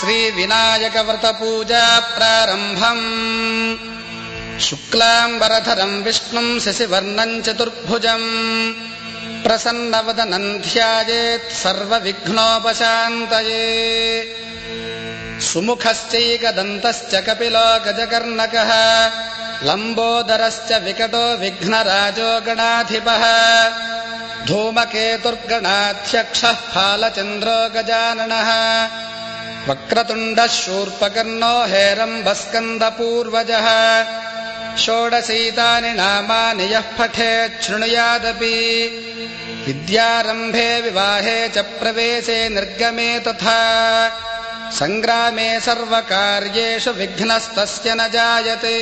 శ్రీ వినాయక వ్రత పూజా ప్రారంభం. శుక్లాంబరధరం విష్ణుం శశివర్ణం చతుర్భుజం ప్రసన్నవదనం ధ్యాయేత్ సర్వవిఘ్నోపశాంతయే. సుముఖశ్చైకదంతశ్చ కపిలో గజకర్ణకః లంబోదరశ్చ వికటో విఘ్నరాజో గణాధిపః ధూమకేతుర్గణాధ్యక్షః ఫాలచంద్రో గజాననః వక్రతుండః శూర్పకర్ణో హేరంబస్కందపూర్వజः. షోడశైతాని నామాని యః పఠేత్ శృణుయాదపి విద్యారంభే వివాహే చ ప్రవేశే నిర్గమే తథా సంగ్రామే సర్వకార్యేషు విఘ్నస్తస్య న జాయతే.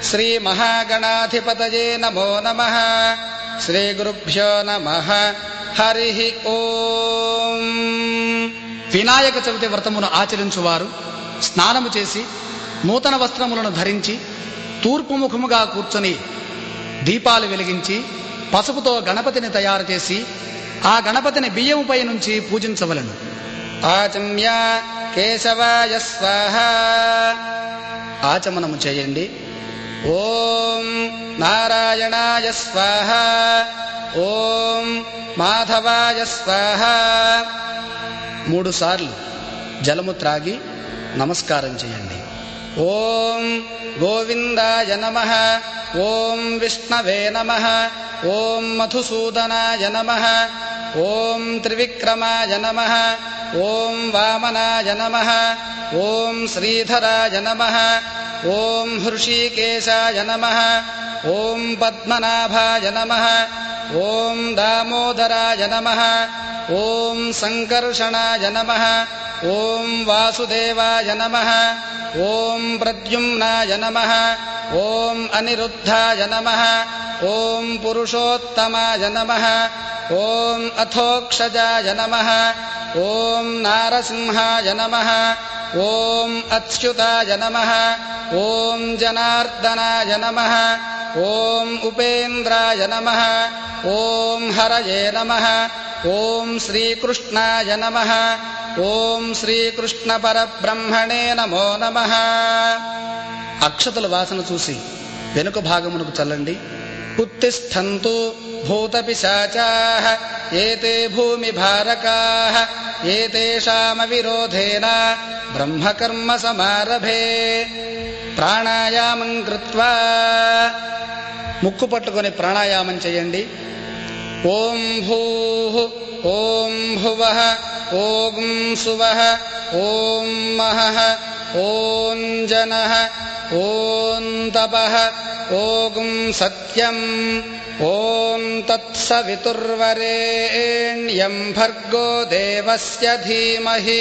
శ్రీ మహాగణాధిపతయే నమో నమః. శ్రీ గురుభ్యో నమః. హరి ఓం. వినాయక చవితి వ్రతమును ఆచరించువారు స్నానము చేసి నూతన వస్త్రములను ధరించి తూర్పు ముఖముగా కూర్చొని దీపాలు వెలిగించి పసుపుతో గణపతిని తయారు చేసి ఆ గణపతిని బియ్యముపై నుంచి పూజించవలెను. ఆచమ్య కేశవాయ స్వాహ. ఆచమనము చేయండి. ఓం నారాయణాయ స్వాహ. ఓం మాధవాయ స్వాహ. 3 సార్లు జలము త్రాగి నమస్కారం చేయండి. ఓం గోవిందాయ నమః. ఓం విష్ణవే నమః. ఓం మధుసూదనాయ నమః. ఓం త్రివిక్రమాయ నమః. ఓం వామనాయ నమః. ఓం శ్రీధరాయ నమః. ఓం హృషీకేశాయ నమః. ఓం పద్మనాభాయ నమః. ఓం దామోదరాయ నమః. ఓం సంకర్షణాయ నమః. ఓం వాసుదేవాయ నమః. ఓం ప్రద్యుమ్నాయ నమః. ఓం అనిరుద్ధాయ నమః. ఓం పురుషోత్తమాయ నమః. ఓం అథోక్షజాయ నమః. ఓం నారసింహాయ నమః. ఓం అచ్యుతాయ నమః. ఓం జనార్దనాయ నమః. ఓం ఉపేంద్రాయ నమః. ఓం హరయే నమః. ఓం శ్రీకృష్ణాయ నమః. ఓం శ్రీకృష్ణ పరబ్రహ్మణే నమో నమః. అక్షతల వాసన చూసి వెనుక భాగమునకు చల్లండి. ఉత్తిష్ఠంతు భూతపిశాచాః ఏతే భూమి భారకాః ఏతేషామవిరోధేన బ్రహ్మకర్మ సమారభే. ప్రాణాయామం కృత్వా ముక్కు పట్టుకొని ప్రాణాయామం చేయండి. ఓం భూః ఓం భువః ఓం సువః ఓం మహః ఓం జనః ఓం తపః ఓం సత్యం ఓం తత్సవితుర్వరేణ్యం భర్గో దేవస్య ధీమహి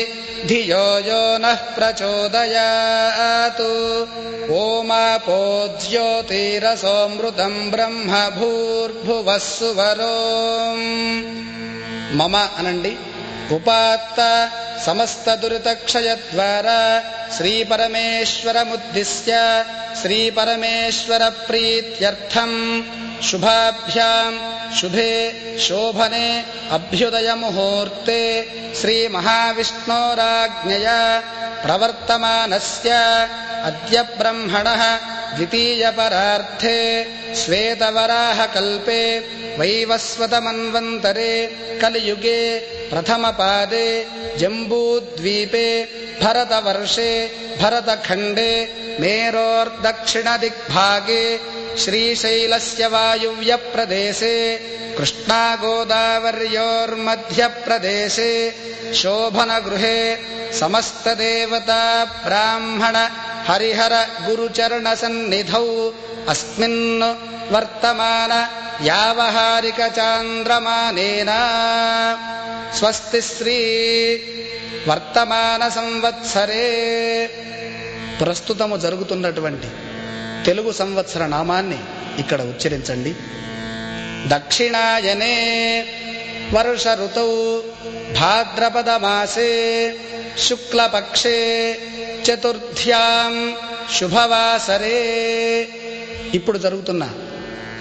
ధియో యో నః ప్రచోదయాత్. ఓమాపో జ్యోతిరసోమృతం బ్రహ్మ భూర్భువః సువరోం. మమ అనండి. ఉపాత్త సమస్త దురితక్షయద్వారా శ్రీ పరమేశ్వరముద్దిశ్య శ్రీ పరమేశ్వర ప్రీత్యర్థం శుభాభ్యాం శుభే శోభనే అభ్యుదయ ముహూర్తే శ్రీ మహావిష్ణోరాజ్ఞయా ప్రవర్తమానస్య అద్య బ్రహ్మణః ద్వితీయ పరార్థే శ్వేతవరాహ కల్పే వైవస్వతమన్వంతరే కలియుగే ప్రథమపాదే జంబూద్వీపే భరతవర్షే భరతఖండే మేరోర్దక్షిణదిగ్భాగే శ్రీశైలస్య వాయువ్య ప్రదేశే కృష్ణాగోదావర్యోర్మధ్యప్రదేశే శోభనగృహే సమస్తదేవతా బ్రాహ్మణ హరిహర గురుచరణ సన్నిధౌ అస్మిన్ వర్తమాన యావహారిక చాంద్రమానేన స్వస్తి శ్రీ వర్తమాన సంవత్సరే. ప్రస్తుతము జరుగుతున్నటువంటి తెలుగు సంవత్సర నామాన్ని ఇక్కడ ఉచ్చరించండి. దక్షిణాయనే వర్ష ఋతౌ భాద్రపద మాసే శుక్లపక్షే చతుర్థ్యాం శుభవాసరే. ఇప్పుడు జరుగుతున్న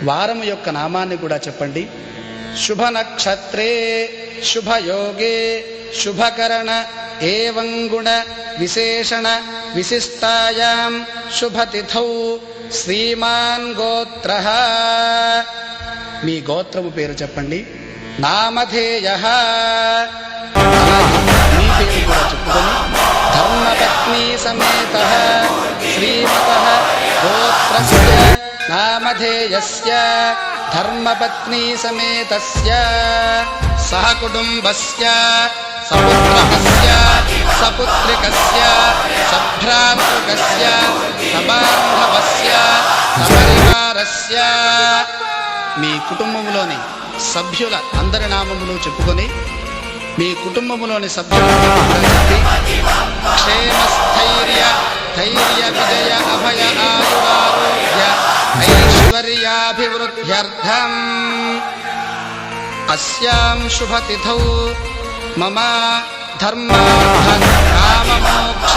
వారము యొక్క నామాన్ని కూడా చెప్పండి. శుభ నక్షత్రే శుభయోగే శుభకరణ ఏవం గుణ విశేషణ విశిష్టాయాం శుభతిథౌ శ్రీమాన్ గోత్రః. మీ గోత్రము పేరు చెప్పండి. నామధేయః, మీ పేరు కూడా చెప్పుకొని ధర్మపత్ని సమేతః శ్రీమతః గోత్రస్య నామధేయస్య ధర్మపత్ని సమేతస్య సహ కుటుంబస్య సపుత్రకస్య సపుత్రికస్య సభ్రాతృకస్య సబాంధవస్య సపరివారస్య. మీ కుటుంబములోని సభ్యుల అందరి నామములు చెప్పుకొని మీ కుటుంబములోని సభ్యుల చెప్పి క్షేమస్థైర్య ధైర్య విజయ అభయ ఆయురారోగ్య ఐశ్వర్యాభివృద్ధ్యర్థం అస్యాం శుభతిథౌ మమ ధర్మార్థ కామమోక్ష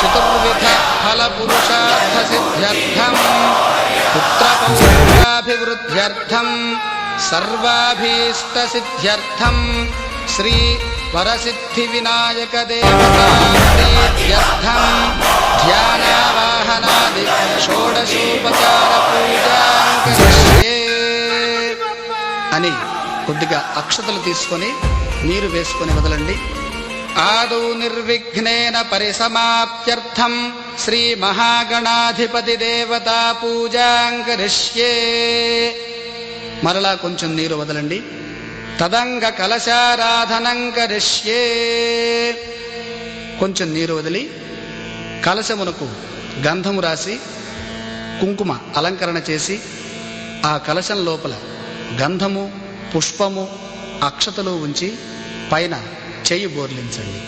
చతుర్విధ ఫలపురుషార్థ సిద్ధ్యర్థం పుత్రపౌత్రాభివృద్ధ్యర్థం సర్వాభీష్ట సిద్ధ్యర్థం శ్రీ వరసిద్ధి వినాయక దేవతా ప్రీత్యర్థం ధ్యానావాహనాది షోడశోపచార పూజాం కరిష్యే అని కొద్దిగా అక్షతలు తీసుకొని మీరు వేసుకొని వదలండి. ఆదౌ నిర్విఘ్నేన పరిసమాప్త్యర్థం శ్రీ మహాగణాధిపతి దేవతా పూజాం కరిష్యే. మరలా కొంచెం నీరు వదలండి. తదంగ కలశారాధనం కరిష్యే. కొంచెం నీరు వదిలి కలశమునకు గంధము రాసి కుంకుమ అలంకరణ చేసి ఆ కలశం లోపల గంధము పుష్పము అక్షతలు ఉంచి పైన చెయ్యి బోర్లించండి.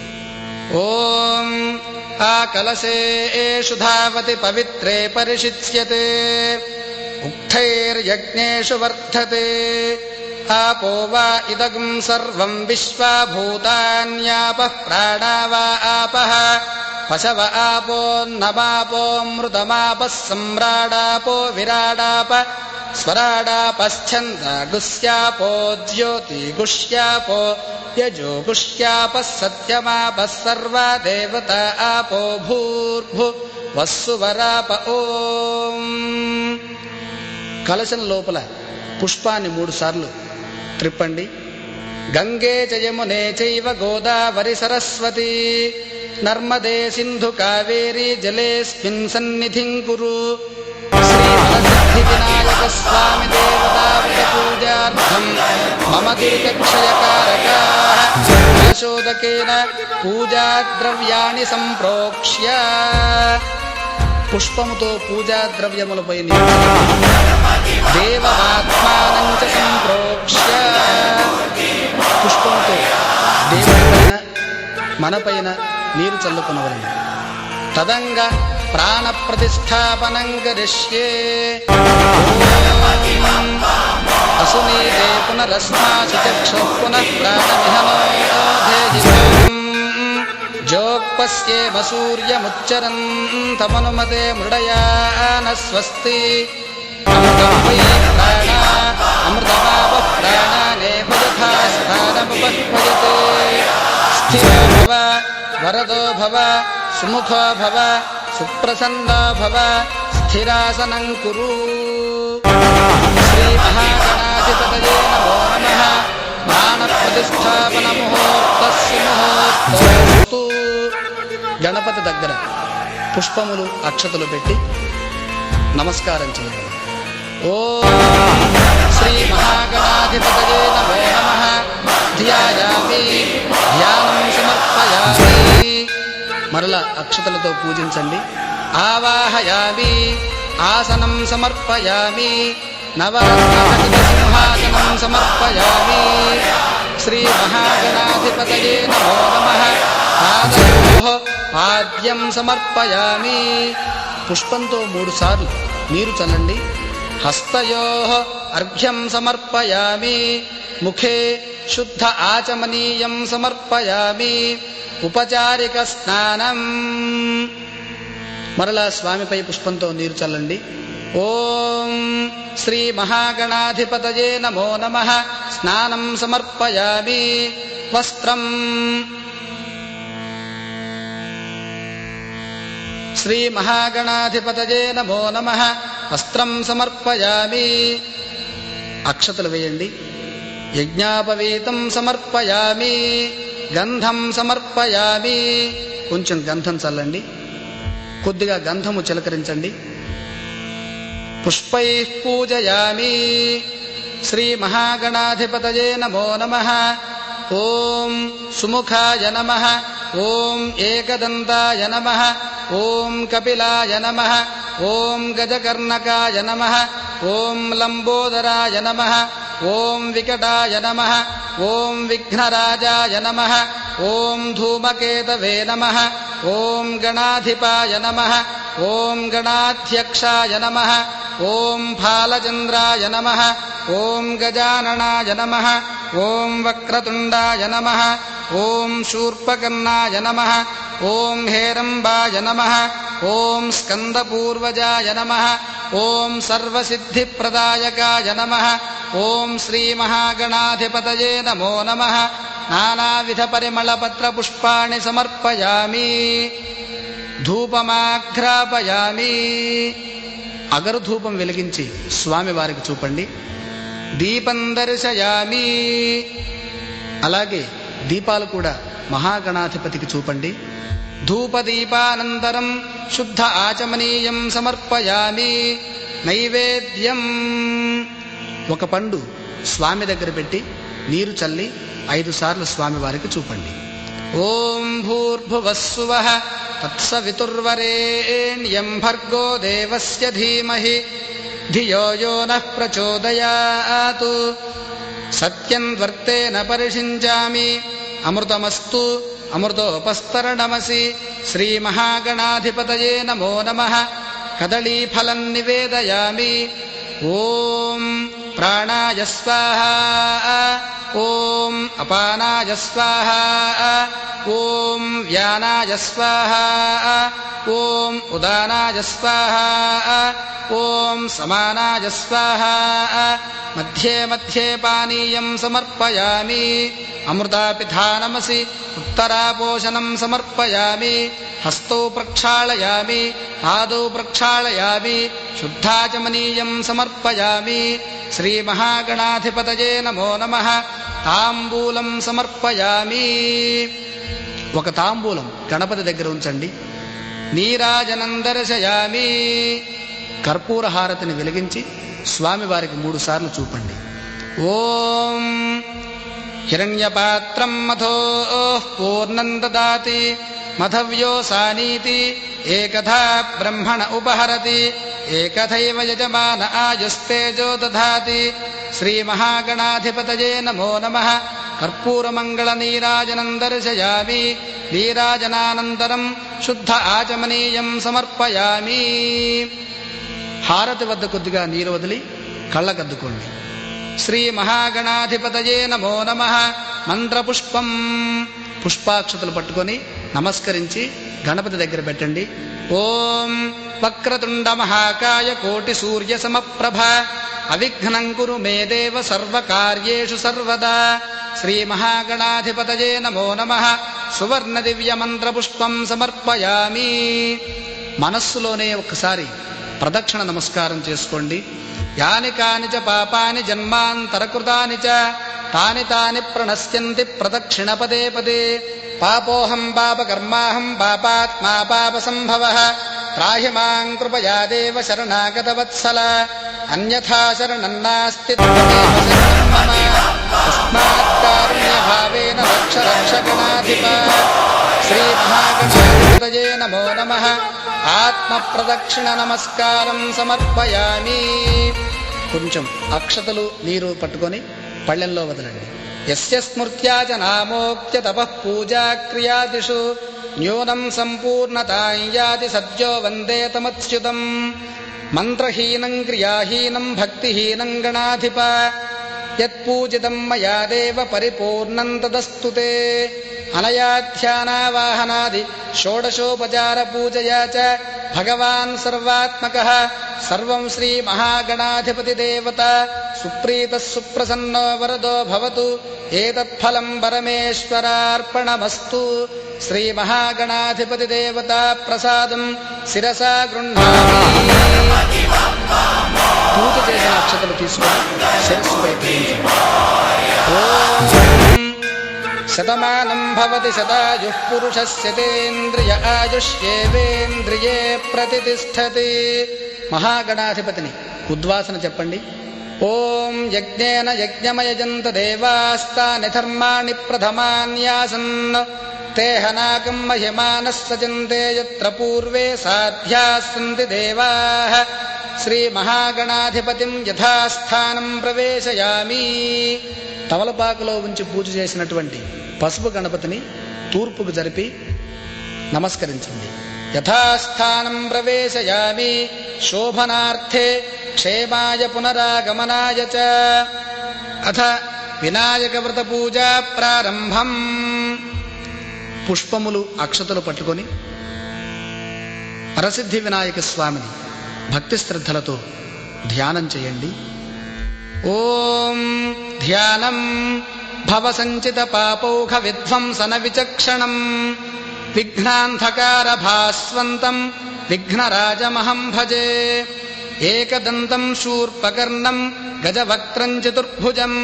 ఓం ఆ కలశేషు ధావతి పవిత్రే పరిషిచ్యతే ఉక్తైర్యజ్ఞేషు వర్ధతే ఆపో వా ఇదగం సర్వం విశ్వా భూతాన్యాపః ప్రాణా వా ఆపః పశవ ఆపోన్నమాపోమృతమాపః సమ్రాడాపో విరాడాప స్వరాడాపశ్చందాగుస్యాపో జ్యోతిగుష్యాపో యజోగుష్యాపః సత్యమాపః సర్వా దేవతా ఆపో భూర్భు వస్సువరాప. ఓం. కలశం లోపల పుష్పాన్ని 3 సార్లు త్రిప్పండి. గంగే చ యమునే చైవ గోదావరి సరస్వతి నర్మదే సింధు కావేరీ జలేస్మిన్ సన్నిధిం కురు. శ్రీ వరసిద్ధి వినాయక స్వామి దేవతావ్రత పూజార్థం మమ దురితక్షయకారకాః కలశోదకేన పూజాద్రవ్యాణి సంప్రోక్ష్య. పుష్పముతో పూజా ద్రవ్యములపై దేవవాత్మానం చ సంప్రోక్ష్య. పుష్పముతో దేవుడిపైన మనపైన నీరు చల్లుకునవలెను. తదంగ ప్రాణ ప్రతిష్టాపనం కరిష్యే. అసునీతే పునరస్మాసు చక్షుః పునః ప్రాణమిహనోధేహితం జోక్పస్యేమ సూర్యముచ్చరంతమనుమతే మృడయాన స్వస్తి. అమృతం వై ప్రాణ అమృతమాపః ప్రాణానేవ యథా స్థానముపహ్వయతే. స్థిరో భవ వరదో భవ సుముఖో భవ సుప్రసన్నో భవ స్థిరాసనం కురు. శ్రీ మహాగణాధిపతయే నమో నమః. ప్రాణ ప్రతిష్టాపన ముహూర్తస్సు ముహూర్తోస్తు. గణపతి దగ్గర పుష్పములు అక్షతలు పెట్టి నమస్కారం చేయాలి. ఓం శ్రీ మహాగణాధిపతయే నమో నమః. ధ్యాయామి ధ్యానం సమర్పయామి. మరలా అక్షతలతో పూజించండి. ఆవాహయామి ఆసనం సమర్పయామి. నవరత్నఖచిత సింహాసనం సమర్పయామి. శ్రీ మహాగణాధిపతయే నమో నమః. పాదయోః పాద్యం సమర్పయామి. పుష్పంతో 3 సార్లు నీరు చల్లండి. హస్తయోః అర్ఘ్యం సమర్పయామి. ముఖే శుద్ధ ఆచమనీయం సమర్పయామి. ఉపచారిక స్నానం. మరలా స్వామిపై పుష్పంతో నీరు చల్లండి. ఓం శ్రీ మహాగణాధిపతయే నమో నమః. స్నానం సమర్పయామి. వస్త్రం శ్రీమహాగణాధిపతయే నమో నమః. వస్త్రం సమర్పయామి. అక్షతలు వేయండి. యజ్ఞాపవీతం సమర్పయామి. గంధం సమర్పయామి. కొంచెం గంధం చల్లండి. కొద్దిగా గంధము చిలకరించండి. పుష్పైః పూజయామి. శ్రీమహాగణాధిపతయే నమో నమః. ఓం సుముఖాయ నమః. ఓం ఏకదంతాయ నమః. ఓం కపిలాయ నమః. ఓం గజకర్ణకాయ నమః. ఓం లంబోదరాయ నమః. ఓం వికటాయ నమః. ఓం విఘ్నరాజాయ నమః. ఓం ధూమకేతవే నమః. ఓం గణాధిపాయ నమః. ఓం గణాధ్యక్షాయ నమః. ఓం భాలచంద్రాయ నమః. ఓం గజాననాయ నమః. ఓం వక్రతుండాయ నమః. ఓం శూర్పకర్ణాయ నమః. ఓం హేరంబాయ నమః. ఓం స్కందపూర్వజాయ నమః. ఓం సర్వసిద్ధిప్రదాయకాయ నమః. ఓం శ్రీమహాగణాధిపతయే నమో నమః. నానావిధ పరిమళపత్ర పుష్పాణి సమర్పయామి. ధూపమాఘ్రాపయామి. అగరు ధూపం వెలిగించి స్వామివారికి చూపండి. దీపం దర్శయామి. అలాగే దీపాలు కూడా మహాగణాధిపతికి చూపండి. ధూపదీపానంతరం శుద్ధ ఆచమనీయం సమర్పయామి. నైవేద్యం. ఒక పండు స్వామి దగ్గర పెట్టి నీరు చల్లి 5 సార్లు స్వామివారికి చూపండి. ఓం భూర్భువస్సువః తత్సవితుర్వరేణ్యం భర్గో దేవస్య ధీమహి ధియో యో నః ప్రచోదయాత్. సత్యం వర్తేన పరిషించామి. అమృతమస్తు అమృతోపస్తరణమసి. శ్రీమహాగణాధిపతయే నమో నమః. కదళీఫలం నివేదయామి. ఓం ప్రాణాయ స్వాహా. ఓం అపానాయ స్వాహా. ఓం వ్యానాయ స్వాహా. ఓం ఉదానాయ స్వాహా. ఓం సమానాయ స్వాహా. మధ్యే మధ్యే పానీయం సమర్పయామి. అమృతాపిధానమసి. ఉత్తరాపోషణం సమర్పయామి. హస్తౌ ప్రక్షాళయామి. పాదౌ ప్రక్షాళయామి. శుద్ధాచమనీయం సమర్పయామి. శ్రీమహాగణాధిపతయే నమో నమః. తాంబూలం సమర్పయామి. ఒక తాంబూలం గణపతి దగ్గర ఉంచండి. నీరాజనం దర్శయామి. కర్పూర హారతిని వెలిగించి స్వామివారికి 3 సార్లు చూపండి. ఓం హిరణ్యపాత్రం మథో పూర్ణం దదాతి మథవ్యోసానీతి ఏకథా బ్రహ్మణ ఉపహరతి ఏకథైవ యజమాన ఆయుస్తేజో దధాతి. శ్రీమహాగణాధిపతయే నమో నమః. కర్పూరమంగళ నీరాజనం దర్శయామి. నీరాజనానంతరం శుద్ధ ఆచమనీయం సమర్పయామి. హారతి వద్ద కొద్దిగా నీరు వదిలి కళ్ళకద్దుకోండి. శ్రీమహాగణాధిపతయే నమో నమః. మంత్రపుష్పం. పుష్పాక్షతలు పట్టుకొని నమస్కరించి గణపతి దగ్గర పెట్టండి. ఓం వక్రతుండ మహాకాయ కోటి సూర్య సమప్రభ అవిఘ్నం కురు మే దేవ సర్వకార్యేషు సర్వదా. శ్రీమహాగణాధిపతయే నమో నమః. సువర్ణ దివ్య మంత్రపుష్పం సమర్పయామి. మనస్సులోనే ఒకసారి ప్రదక్షిణ నమస్కారం చేసుకోండి. యాని కాని చ పాపాని జన్మాంతరకృతాని చ తాని తాని ప్రణశ్యంతి ప్రదక్షిణ పదే పదే. పాపోహం పాపకర్మాహం పాపాత్మా పాపసంభవః. త్రాహి మాం కృపయా దేవ శరణాగతవత్సల. అన్యథా శరణం నాస్తి త్వమేవ శరణం మమ. తస్మాత్ కారుణ్యభావేన రక్ష రక్ష గణాధిప. శ్రీమహాగణాధిపతయే నమో నమః. ఆత్మ ప్రదక్షిణ నమస్కారం సమర్పయామి. కొంచెం అక్షతలు నీరు పట్టుకొని పళ్ళెంలో వదలండి. యస్య స్మృత్యా చ నామోక్త్య తపః పూజా క్రియాదిషు న్యూనం సంపూర్ణతాం యాతి సద్యో వందే తమచ్యుతం. మంత్రహీనం క్రియాహీనం భక్తిహీనం గణాధిప. యత్పూజితం మయా దేవ పరిపూర్ణం తదస్తు తే. అనయా ధ్యానావాహనాది షోడశోపచార పూజయా చ భగవాన్ సర్వాత్మకః. సర్వం శ్రీ మహాగణాధిపతి దేవత సుప్రీతః సుప్రసన్నో వరదో భవతు. ఏతత్ఫలం పరమేశ్వరార్పణమస్తు. శ్రీ మహాగణాధిపతి దేవతా ప్రసాదం శిరసా గృహ్ణామి. పూజ చేసిన అక్షతలు తీసుకొని శిరస్సుపై ధరించండి. ఓం శతమానం భవతి శతాయుః పురుషస్యతేంద్రియ ఆయుష్యేవేంద్రియే ప్రతిష్టతి. మహాగణాధిపతిని ఉద్వాసన చెప్పండి. ఓం యజ్ఞేన యజ్ఞమయజంత దేవాస్తాని ధర్మాణి ప్రథమాన్యాసన్ తేహనాకం మహిమానః సజంతే యత్ర పూర్వే సాధ్యాః సంతి దేవాః. శ్రీ మహాగణాధిపతిం యథాస్థానం ప్రవేశయామి. తమలపాకులో ఉంచి పూజ చేసినటువంటి పసుపు గణపతిని తూర్పుకు జరిపి నమస్కరించండి. యథాస్థానం ప్రవేశయామి శోభనార్థే క్షేమాయ పునరాగమనాయ చ. అథ వినాయక వ్రత పూజా ప్రారంభం. పుష్పములు అక్షతలు పట్టుకొని వరసిద్ధి వినాయక స్వామిని భక్తి శ్రద్ధలతో ధ్యానం చేయండి. ఓం ధ్యానం భవసంచిత పాపౌఘ విధ్వంసన విచక్షణం విఘ్నాంధకార భాస్వంతం విఘ్నరాజమహం భజే. ఏకదంతం శూర్పకర్ణం గజవక్త్రం చతుర్భుజం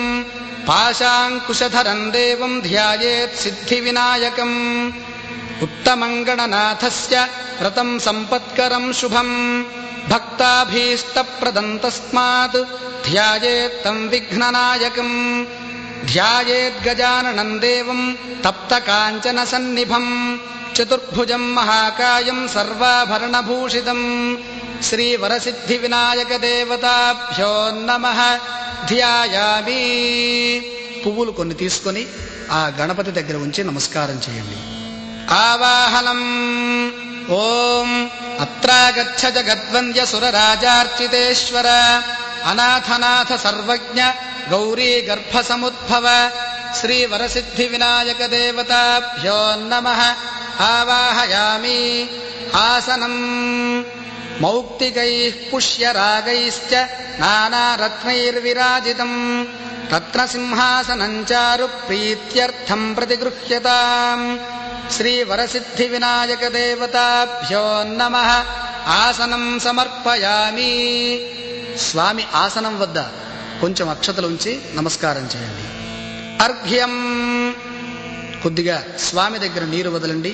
పాశాంకుశధరం దేవం ధ్యాయేత్ సిద్ధి వినాయకం. ఉత్తమం గణనాథస్య వ్రతం సంపత్కరం శుభం భక్తాభీష్టప్రదం తస్మాత్ ధ్యాయేత్తం విఘ్ననాయకం. ధ్యాయేద్గజాననం దేవం తప్తకాంచన సన్నిభం చతుర్భుజం మహాకాయం సర్వాభరణభూషితం. శ్రీ వరసిద్ధి వినాయక దేవతాభ్యో నమః. ధ్యాయామి. పువ్వులు కొన్ని తీసుకొని ఆ గణపతి దగ్గర ఉంచి నమస్కారం చేయండి. ఆవాహనం. ఓం అత్రాగచ్చ జగద్వంద్య సురరాజార్చితేశ్వర అనాథనాథ సర్వజ్ఞ గౌరీ గర్భ సముద్భవ. శ్రీ వరసిద్ధి వినాయక దేవతాభ్యో నమః. ఆవాహయామి. ఆసనం. మౌక్తికైః పుష్యరాగైశ్చ నానారత్నైర్విరాజితం రత్నసింహాసనం చారు ప్రీత్యర్థం ప్రతిగృహ్యతాం. శ్రీ వరసిద్ధి వినాయక దేవతాభ్యో నమః. ఆసనం సమర్పయామి. స్వామి ఆసనం వద్ద కొంచెం అక్షతలు ఉంచి నమస్కారం చేయండి. అర్ఘ్యం. కొద్దిగా స్వామి దగ్గర నీరు వదలండి.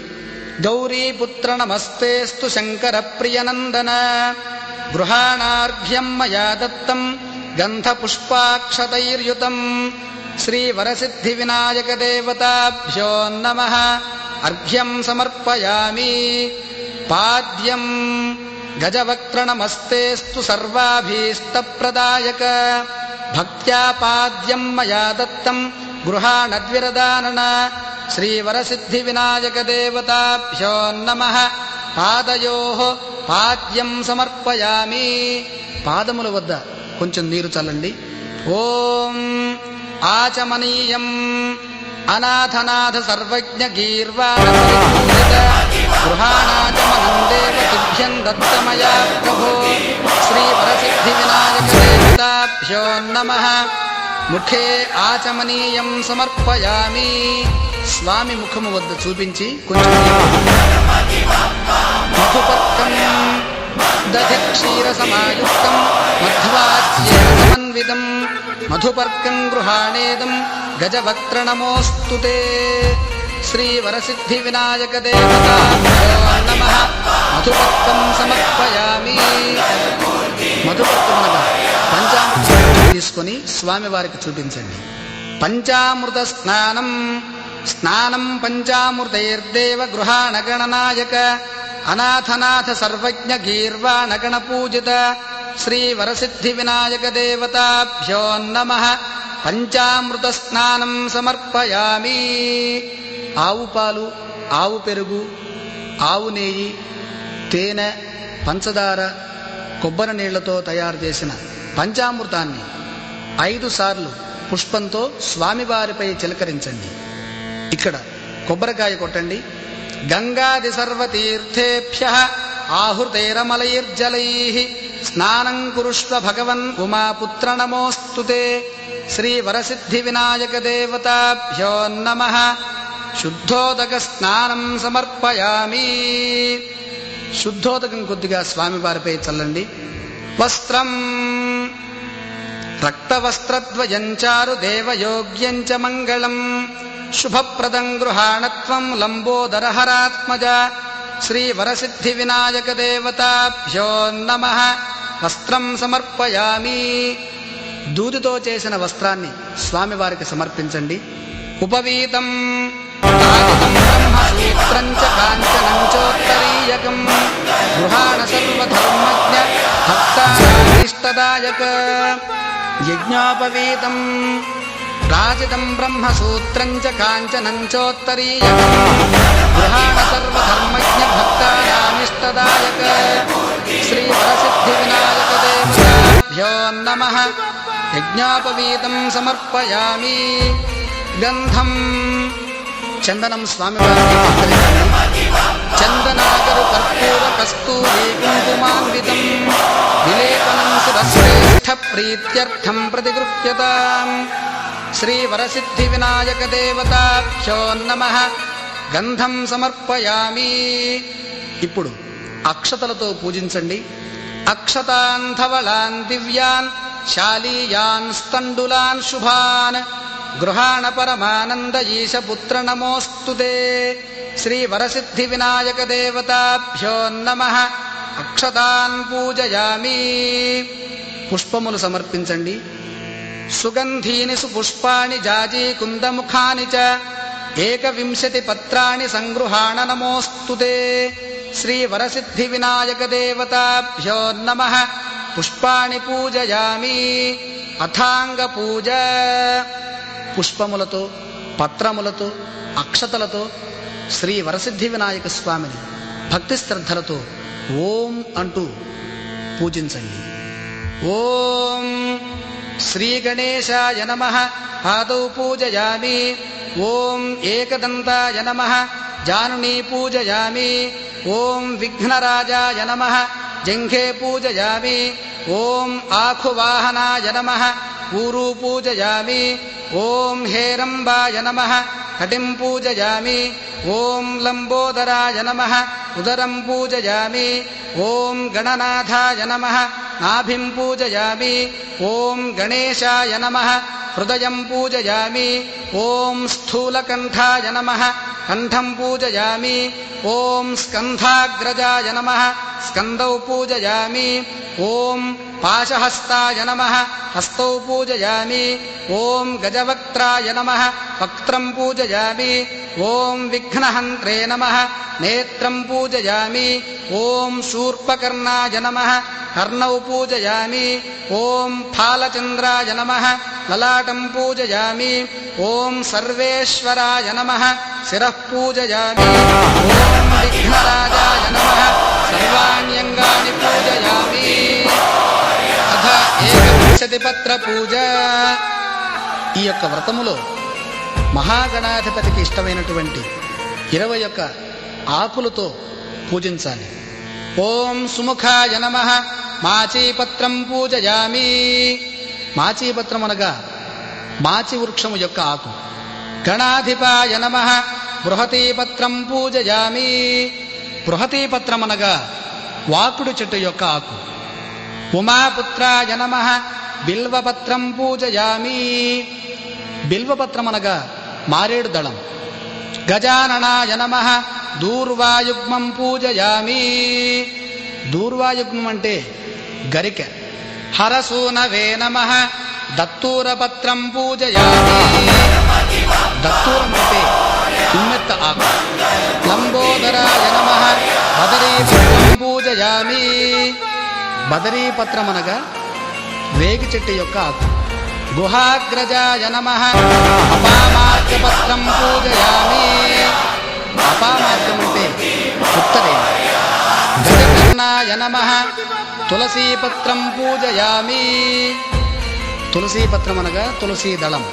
గౌరీపుత్ర నమస్తేస్తు శంకర ప్రియనందన. గృహాణార్ఘ్యం మయా దత్తం గంధపుష్పాక్షతైర్యుతం. శ్రీ వరసిద్ధి వినాయక దేవతాభ్యో నమః. అర్ఘ్యం సమర్పయామి. పాద్యం. గజవక్త్ర నమస్తేస్తు సర్వాభీష్టప్రదాయక. భక్త్యా పాద్యం మయా దత్తం గృహాణద్విరదానన. శ్రీ వరసిద్ధి వినాయక దేవతాభ్యో నమః. పాదయోః పాద్యం సమర్పయామి. పాదముల వద్ద కొంచెం నీరు చల్లండి. ఓం ఆచమనీయం. అనాథనాథ సర్వజ్ఞ గీర్వాణ గృహాణాచమనం దేవ తుభ్యం దత్తమయా ప్రభో. శ్రీ వరసిద్ధి వినాయక దేవతాభ్యో నమః. ముఖే ఆచమనీయం సమర్పయామి. స్వామి ముఖము వద్ద చూపించి కొంచెం మధుపర్కం దధిక్షీర సమాయుక్తం మధ్వాచ్యేన సమన్వితం మధుపర్కం గృహాణేదం గజవక్త్ర నమోస్తుతే. శ్రీ వరసిద్ధి వినాయక దేవతాభ్యో నమః. మధుపర్కం సమర్పయామి. మధుపర్కమునగా పంచామృతం తీసుకొని స్వామి వారికి చూపించండి. పంచామృత స్నానం. స్నానం పంచామృతైర్దేవ గృహాణ గణనాయక అనాథనాథ సర్వజ్ఞ గీర్వాణ గణపూజిత. శ్రీ వరసిద్ధి వినాయక దేవతాభ్యో నమః. పంచామృత స్నానం సమర్పయామి. ఆవు పాలు, ఆవు పెరుగు, ఆవు నెయ్యి, తేనె, పంచదార, కొబ్బరి నీళ్లతో తయారు చేసిన పంచామృతాన్ని 5 సార్లు పుష్పంతో స్వామివారిపై చిలకరించండి. ఇక్కడ కొబ్బరికాయ కొట్టండి. గంగాది సర్వతీర్థేభ్యః ఆహృతైరమలైర్జలైః స్నానం కురుష్వ భగవన్ ఉమాపుత్ర నమోస్తుతే. శ్రీ వరసిద్ధి వినాయక దేవతాభ్యో నమః. శుద్ధోదక స్నానం సమర్పయామి. శుద్ధోదకం కొద్దిగా స్వామివారిపై చల్లండి. వస్త్రం రక్తవస్త్రద్వయం చారు దేవయోగ్యం చ మంగళం శుభప్రదం గృహాణత్వం లంబోదరహరాత్మజ శ్రీ వరసిద్ధి వినాయక దేవతాభ్యో నమః. వస్త్రం సమర్పయామి. దూదితో చేసిన వస్త్రాన్ని స్వామివారికి సమర్పించండి. ఉపవీతం బ్రహ్మసూత్రం చ కాంచనం చోత్తరీయకం గృహాణ సర్వధర్మజ్ఞ భక్తానామీష్టదాయక. యజ్ఞోపవీతం రాజితం బ్రహ్మసూత్రం చ కాంచనం చోత్తరీయకం గృహాణ సర్వధర్మజ్ఞ భక్తానామీష్టదాయక శ్రీ వరసిద్ధి వినాయక దేవతాభ్యో నమః. యజ్ఞోపవీతం సమర్పయామి. గంధం చందనం స్వామివారికి అలంకరించండి. చందనాగరు కర్పూర కస్తూరి కుంకుమాన్వితం విలేపనం సురశ్రేష్ఠ ప్రీత్యర్థం ప్రతిగృహ్యతాం శ్రీ వరసిద్ధి వినాయక దేవతాభ్యో నమః. గంధం సమర్పయామి. ఇప్పుడు అక్షతలతో పూజించండి. అక్షతాన్ ధవళాన్ దివ్యాన్ శాలీయాన్ స్థండులాన్ శుభాన్ గృహాణ పరమానంద ఈశపుత్ర నమోస్తుతే శ్రీ వరసిద్ధి వినాయక దేవతాభ్యో నమః. అక్షతాన్ పూజయామి. పుష్పములు సమర్పించండి. సుగంధీని సుపుష్పాణి జాజీ కుందముఖాని చ ఏకవింశతి పత్రాణి సంగృహాణ నమోస్తుతే శ్రీ వరసిద్ధి వినాయక దేవతాభ్యో నమః. పుష్పాణి పూజయామి. అథాంగ పూజ. పుష్పములతో పత్రములతో అక్షతలతో శ్రీ వరసిద్ధి వినాయక స్వామిని భక్తి శ్రద్ధలతో ఓం అంటూ పూజించండి. ఓం శ్రీ గణేశాయ నమః. ఆదౌ పూజయామి. ఓం ఏకదంతాయ నమః. జానునీ పూజయామి. ఓం విఘ్నరాజాయ నమః. జంఘే పూజయామి. ఓం ఆఖువాహనాయ నమః. ఊరు పూజయామి. ఓం హేరంబాయ నమః. కటిం పూజయామి. ఓం లంబోదరాయ నమః. ఉదరం పూజయామి. ఓం గణనాథాయ నమః. నాభిం పూజయామి. ఓం గణేశాయ నమః. హృదయం పూజయామి. ఓం స్థూలకంఠాయ నమః. కంఠం పూజయామి. ఓం స్కంధాగ్రజాయ నమః. స్కందౌ పూజయామి. ఓం పాశహస్తాయ నమః. హస్తౌ పూజయామి. ఓం గజవక్త్రాయ నమః. వక్త్రం పూజయామి. ఓం విఘ్నహంత్రే నమః. నేత్రం పూజయామి. ఓం శూర్పకర్ణాయ నమః. కర్ణౌ పూజయామి. ఓం ఫాలచంద్రాయ నమః. లలాటం పూజయామి. ఓం సర్వేశ్వరాయ నమః. శిరః పూజయామి. ఓం విఘ్నరాజాయ నమః. సర్వాణ్యంగాని పూజయామి. అథ ఏకవింశతి పత్ర పూజ. ఈ యొక్క వ్రతములో మహాగణాధిపతికి ఇష్టమైనటువంటి 21 ఆకులతో పూజించాలి. ఓం సుముఖాయ నమః. మాచీపత్రం పూజయామి. మాచీపత్రం అనగా మాచి వృక్షము యొక్క ఆకు. గణాధిపాయ నమః. బృహతీపత్రం పూజయామి. బృహతీపత్రం అనగా వాకుడు చెట్టు యొక్క ఆకు. ఉమాపుత్రాయ నమః. బిల్వపత్రం పూజయామి. బిల్వపత్రం అనగా మారేడు దళం. గజాననాయ నమః. దూర్వాయుగ్మం పూజయామి. దూర్వాయుగ్మం అంటే గరిక. హరసూనవే నమః. దత్తూరపత్రం పూజయామి. దత్తూరం అంటే ఉమ్మెత్త ఆకు. లంబోదరాయ నమః. బదరీపత్రం పూజయామి. బదరీపత్రం అనగా రేగి చెట్టు యొక్క ఆకు. గుహాగ్రజాయ నమః. అపామార్గపత్రం పూజయామి. అపామార్గం అంటే ఉత్తరేణ. గజకర్ణాయ నమః. తులసీపత్రం పూజయామి. తులసీపత్రం అనగా తులసీ దళం.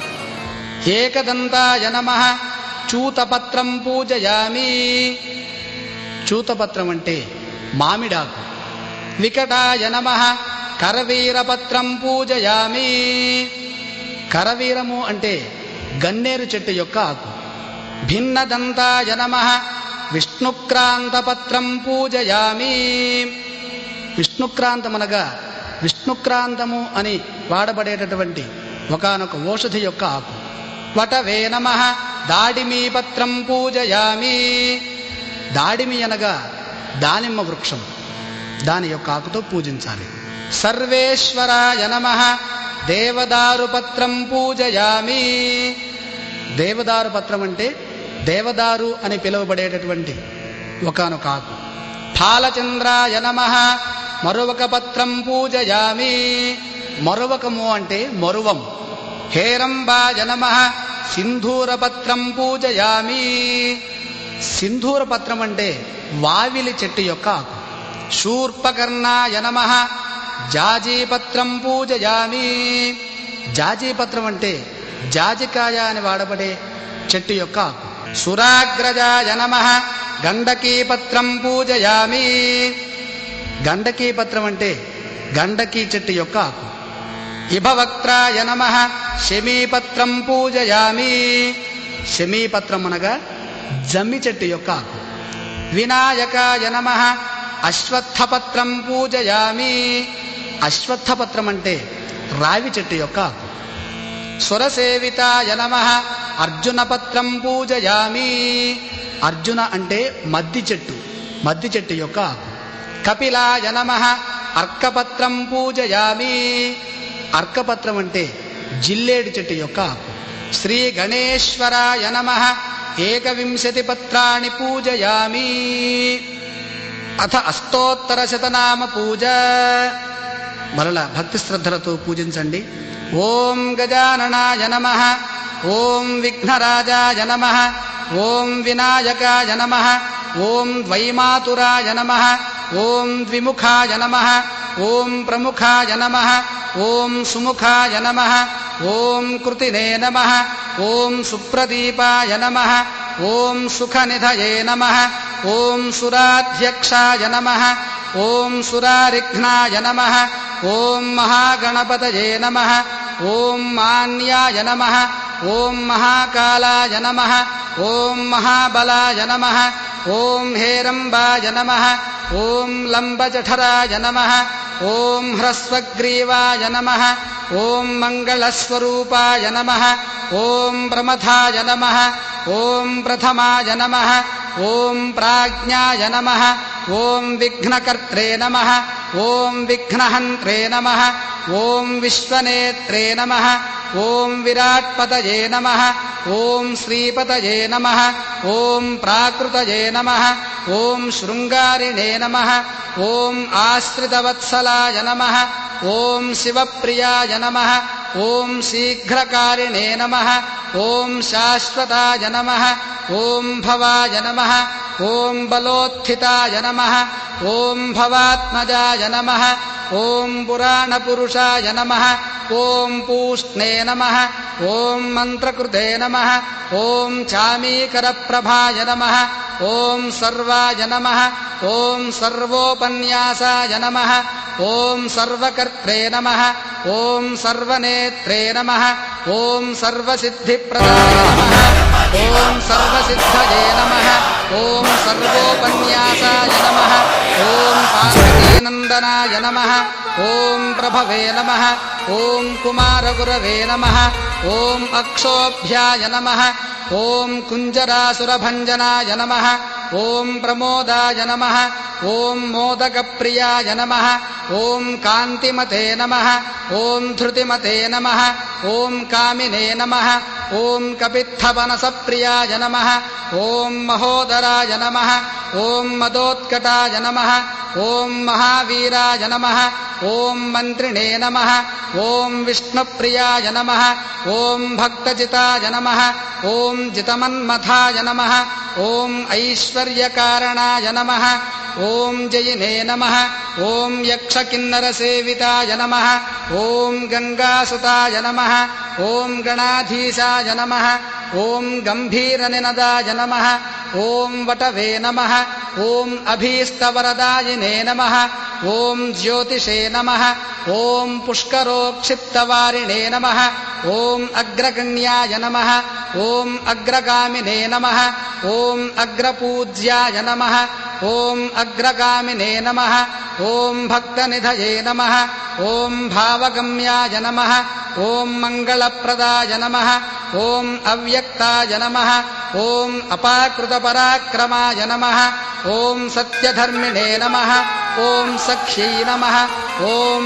ఏకదంతాయ నమః. చూతపత్రం పూజయామి. చూతపత్రం అంటే మామిడాకు. వికటాయ నమః. కరవీరపత్రం పూజయామి. కరవీరము అంటే గన్నేరు చెట్టు యొక్క ఆకు. భిన్నదంతాయ నమః విష్ణుక్రాంతపత్రం పూజయామి. విష్ణుక్రాంతమనగా విష్ణుక్రాంతము అని వాడబడేటటువంటి ఒకానొక ఓషధి యొక్క ఆకు. వటవే నమః దాడిమీపత్రం పూజయామి. దాడిమి అనగా దానిమ్మ వృక్షం, దాని యొక్క ఆకుతో పూజించాలి. సర్వేశ్వరాయ నమః దేవదారుపత్రం పూజయామి. దేవదారు పత్రం అంటే దేవదారు అని పిలువబడేటటువంటి ఒకానొక ఆకు. ఫాలచంద్రాయ నమః మరువక పత్రం పూజయామి. మరువకము అంటే మరువం. హేరంబాయ నమః సింధూరపత్రం పూజయామి. సింధూరపత్రం అంటే వావిలి చెట్టు యొక్క ఆకు. శూర్పకర్ణాయ నమః జాజీపత్రం పూజయామి. జాజీపత్రం అంటే జాజికాయ అని వాడబడే చెట్టు యొక్క ఆకు. సురాగ్రజాయ నమః గండకీపత్రం పూజయామి. గండకీపత్రం అంటే గండకీ చెట్టు యొక్క ఆకు. ఇభవక్త్రాయ నమః శమీపత్రం పూజయామి. శమీపత్రం అనగా జమ్మి చెట్టు యొక్క ఆకు. వినాయకాయ నమః అశ్వత్థపత్రం పూజయామి. అశ్వత్థపత్రం అంటే రావి చెట్టు యొక్క ఆకు. సురసేవితాయ నమః అర్జునపత్రం పూజయామి. అర్జున అంటే మద్ది చెట్టు యొక్క ఆకు. కపిలాయ నమః అర్కపత్రం పూజయామి. అర్కపత్రం అంటే జిల్లేడు చెట్టు యొక్క ఆకు. శ్రీ గణేశ్వరాయ నమః ఏకవింశతి పత్రాణి పూజయామి. అథ అష్టోత్తర శతనామ పూజ. మరల భక్తి శ్రద్ధలతో పూజించండి. ఓం గజాననాయ నమః ఓం విఘ్నరాజాయ నమః ఓం వినాయకాయ నమః ఓం ద్వైమాతురాయ నమః ఓం ద్విముఖాయ నమః ఓం ప్రముఖాయ నమః ఓం సుముఖాయ నమః ఓం కృతినే నమః ఓం సుప్రదీపాయ నమః ఓం సుఖనిధయే నమః ఓం సురాధ్యక్షాయ నమః ఓం సురారిఘ్నాయ నమః ఓం మహాగణపతయే నమః ఓం మాన్యాయ నమః ఓం మహాకాలాయ నమః ఓం మహాబలాయ నమః ఓం హేరంబాయ నమః ఓం లంబజఠరాయ నమః ఓం హ్రస్వగ్రీవాయ నమః ఓం మంగళస్వరూపాయ నమః ఓం ప్రమథాయ నమః ఓం ప్రథమాయ నమః ఓం ప్రాజ్ఞాయ నమః ఓం విఘ్నకర్త్రే నమః ఓం విఘ్నహంత్రే నమః ఓం విశ్వనేత్రే నమః ఓం విరాట్పతయే నమః ఓం శ్రీపతయే నమః ఓం ప్రాకృతయే నమః ఓం శృంగారిణే నమః ఓం ఆశ్రితవత్సలాయ నమః ఓం శివప్రియాయ నమః ఓం శీఘ్రకారిణే నమః ఓం శాశ్వతాయ నమః ఓం భవాయ నమః ఓం బలోత్థితాయ నమః ఓం భవాత్మజాయ నమః ఓం పురాణపురుషాయ నమః ఓం పూష్ణే నమః ఓం మంత్రకృతే నమః ఓం చామీకరప్రభాయ నమః ఓం సర్వాయ నమః ఓం సర్వోపన్యాసాయ నమః ఓం సర్వకర్త్రే నమః ఓం సర్వనేత్రే నమః ఓం సర్వసిద్ధిప్రదాయ నమః ఓం సర్వసిద్ధయే నమః ఓం సర్వోపన్యాసాయ నమః ఓం పార్వతీనందనాయ నమః ఓం ప్రభవే నమః ఓం కుమారగురవే నమః ఓం అక్షోభ్యాయ నమః ఓం కుంజరాసురభంజనాయ నమః ఓం ప్రమోదాయ నమః ఓం మోదకప్రియాయ నమః ఓం కాంతిమతే నమః ఓం ధృతిమతే నమః ఓం కామినే నమః ఓం కపిత్థవనసప్రియాయ నమః ఓం మహోదరాయ నమః ఓం మదోత్కటాయ నమః ఓం మహావీరాయ నమః ఓం మంత్రిణే నమః ఓం విష్ణుప్రియాయ నమః ఓం భక్తజితాయ నమః ఓం జితమన్మథాయ నమః ఓం ఐశ్వర్యకారణాయ నమః ఓం జయినే నమః ఓం యక్షకిన్నరసేవితాయ నమః ఓం గంగాసుతాయ నమః ఓం గణాధీశాయ నమః ఓం గంభీరనినదాయ నమః ఓం వటవే నమః ఓం అభీష్టవరదాయినే నమః ఓం జ్యోతిషే నమః ఓం పుష్కరోక్షిప్తవారిణే నమః ఓం అగ్రగణ్యాయ నమః ఓం అగ్రగామినే నమః ఓం అగ్రపూజ్యాయ నమః ఓం అగ్రగామినే నమః ఓం భక్తనిధయే నమః ఓం భావగమ్యాయ నమః ఓం మంగళప్రదాయ నమః ఓం అవ్యక్తాయ నమః ఓం అపాకృతపరాక్రమాయ నమః ఓం సత్యధర్మిణే నమః ఓం సఖ్యై నమః ఓం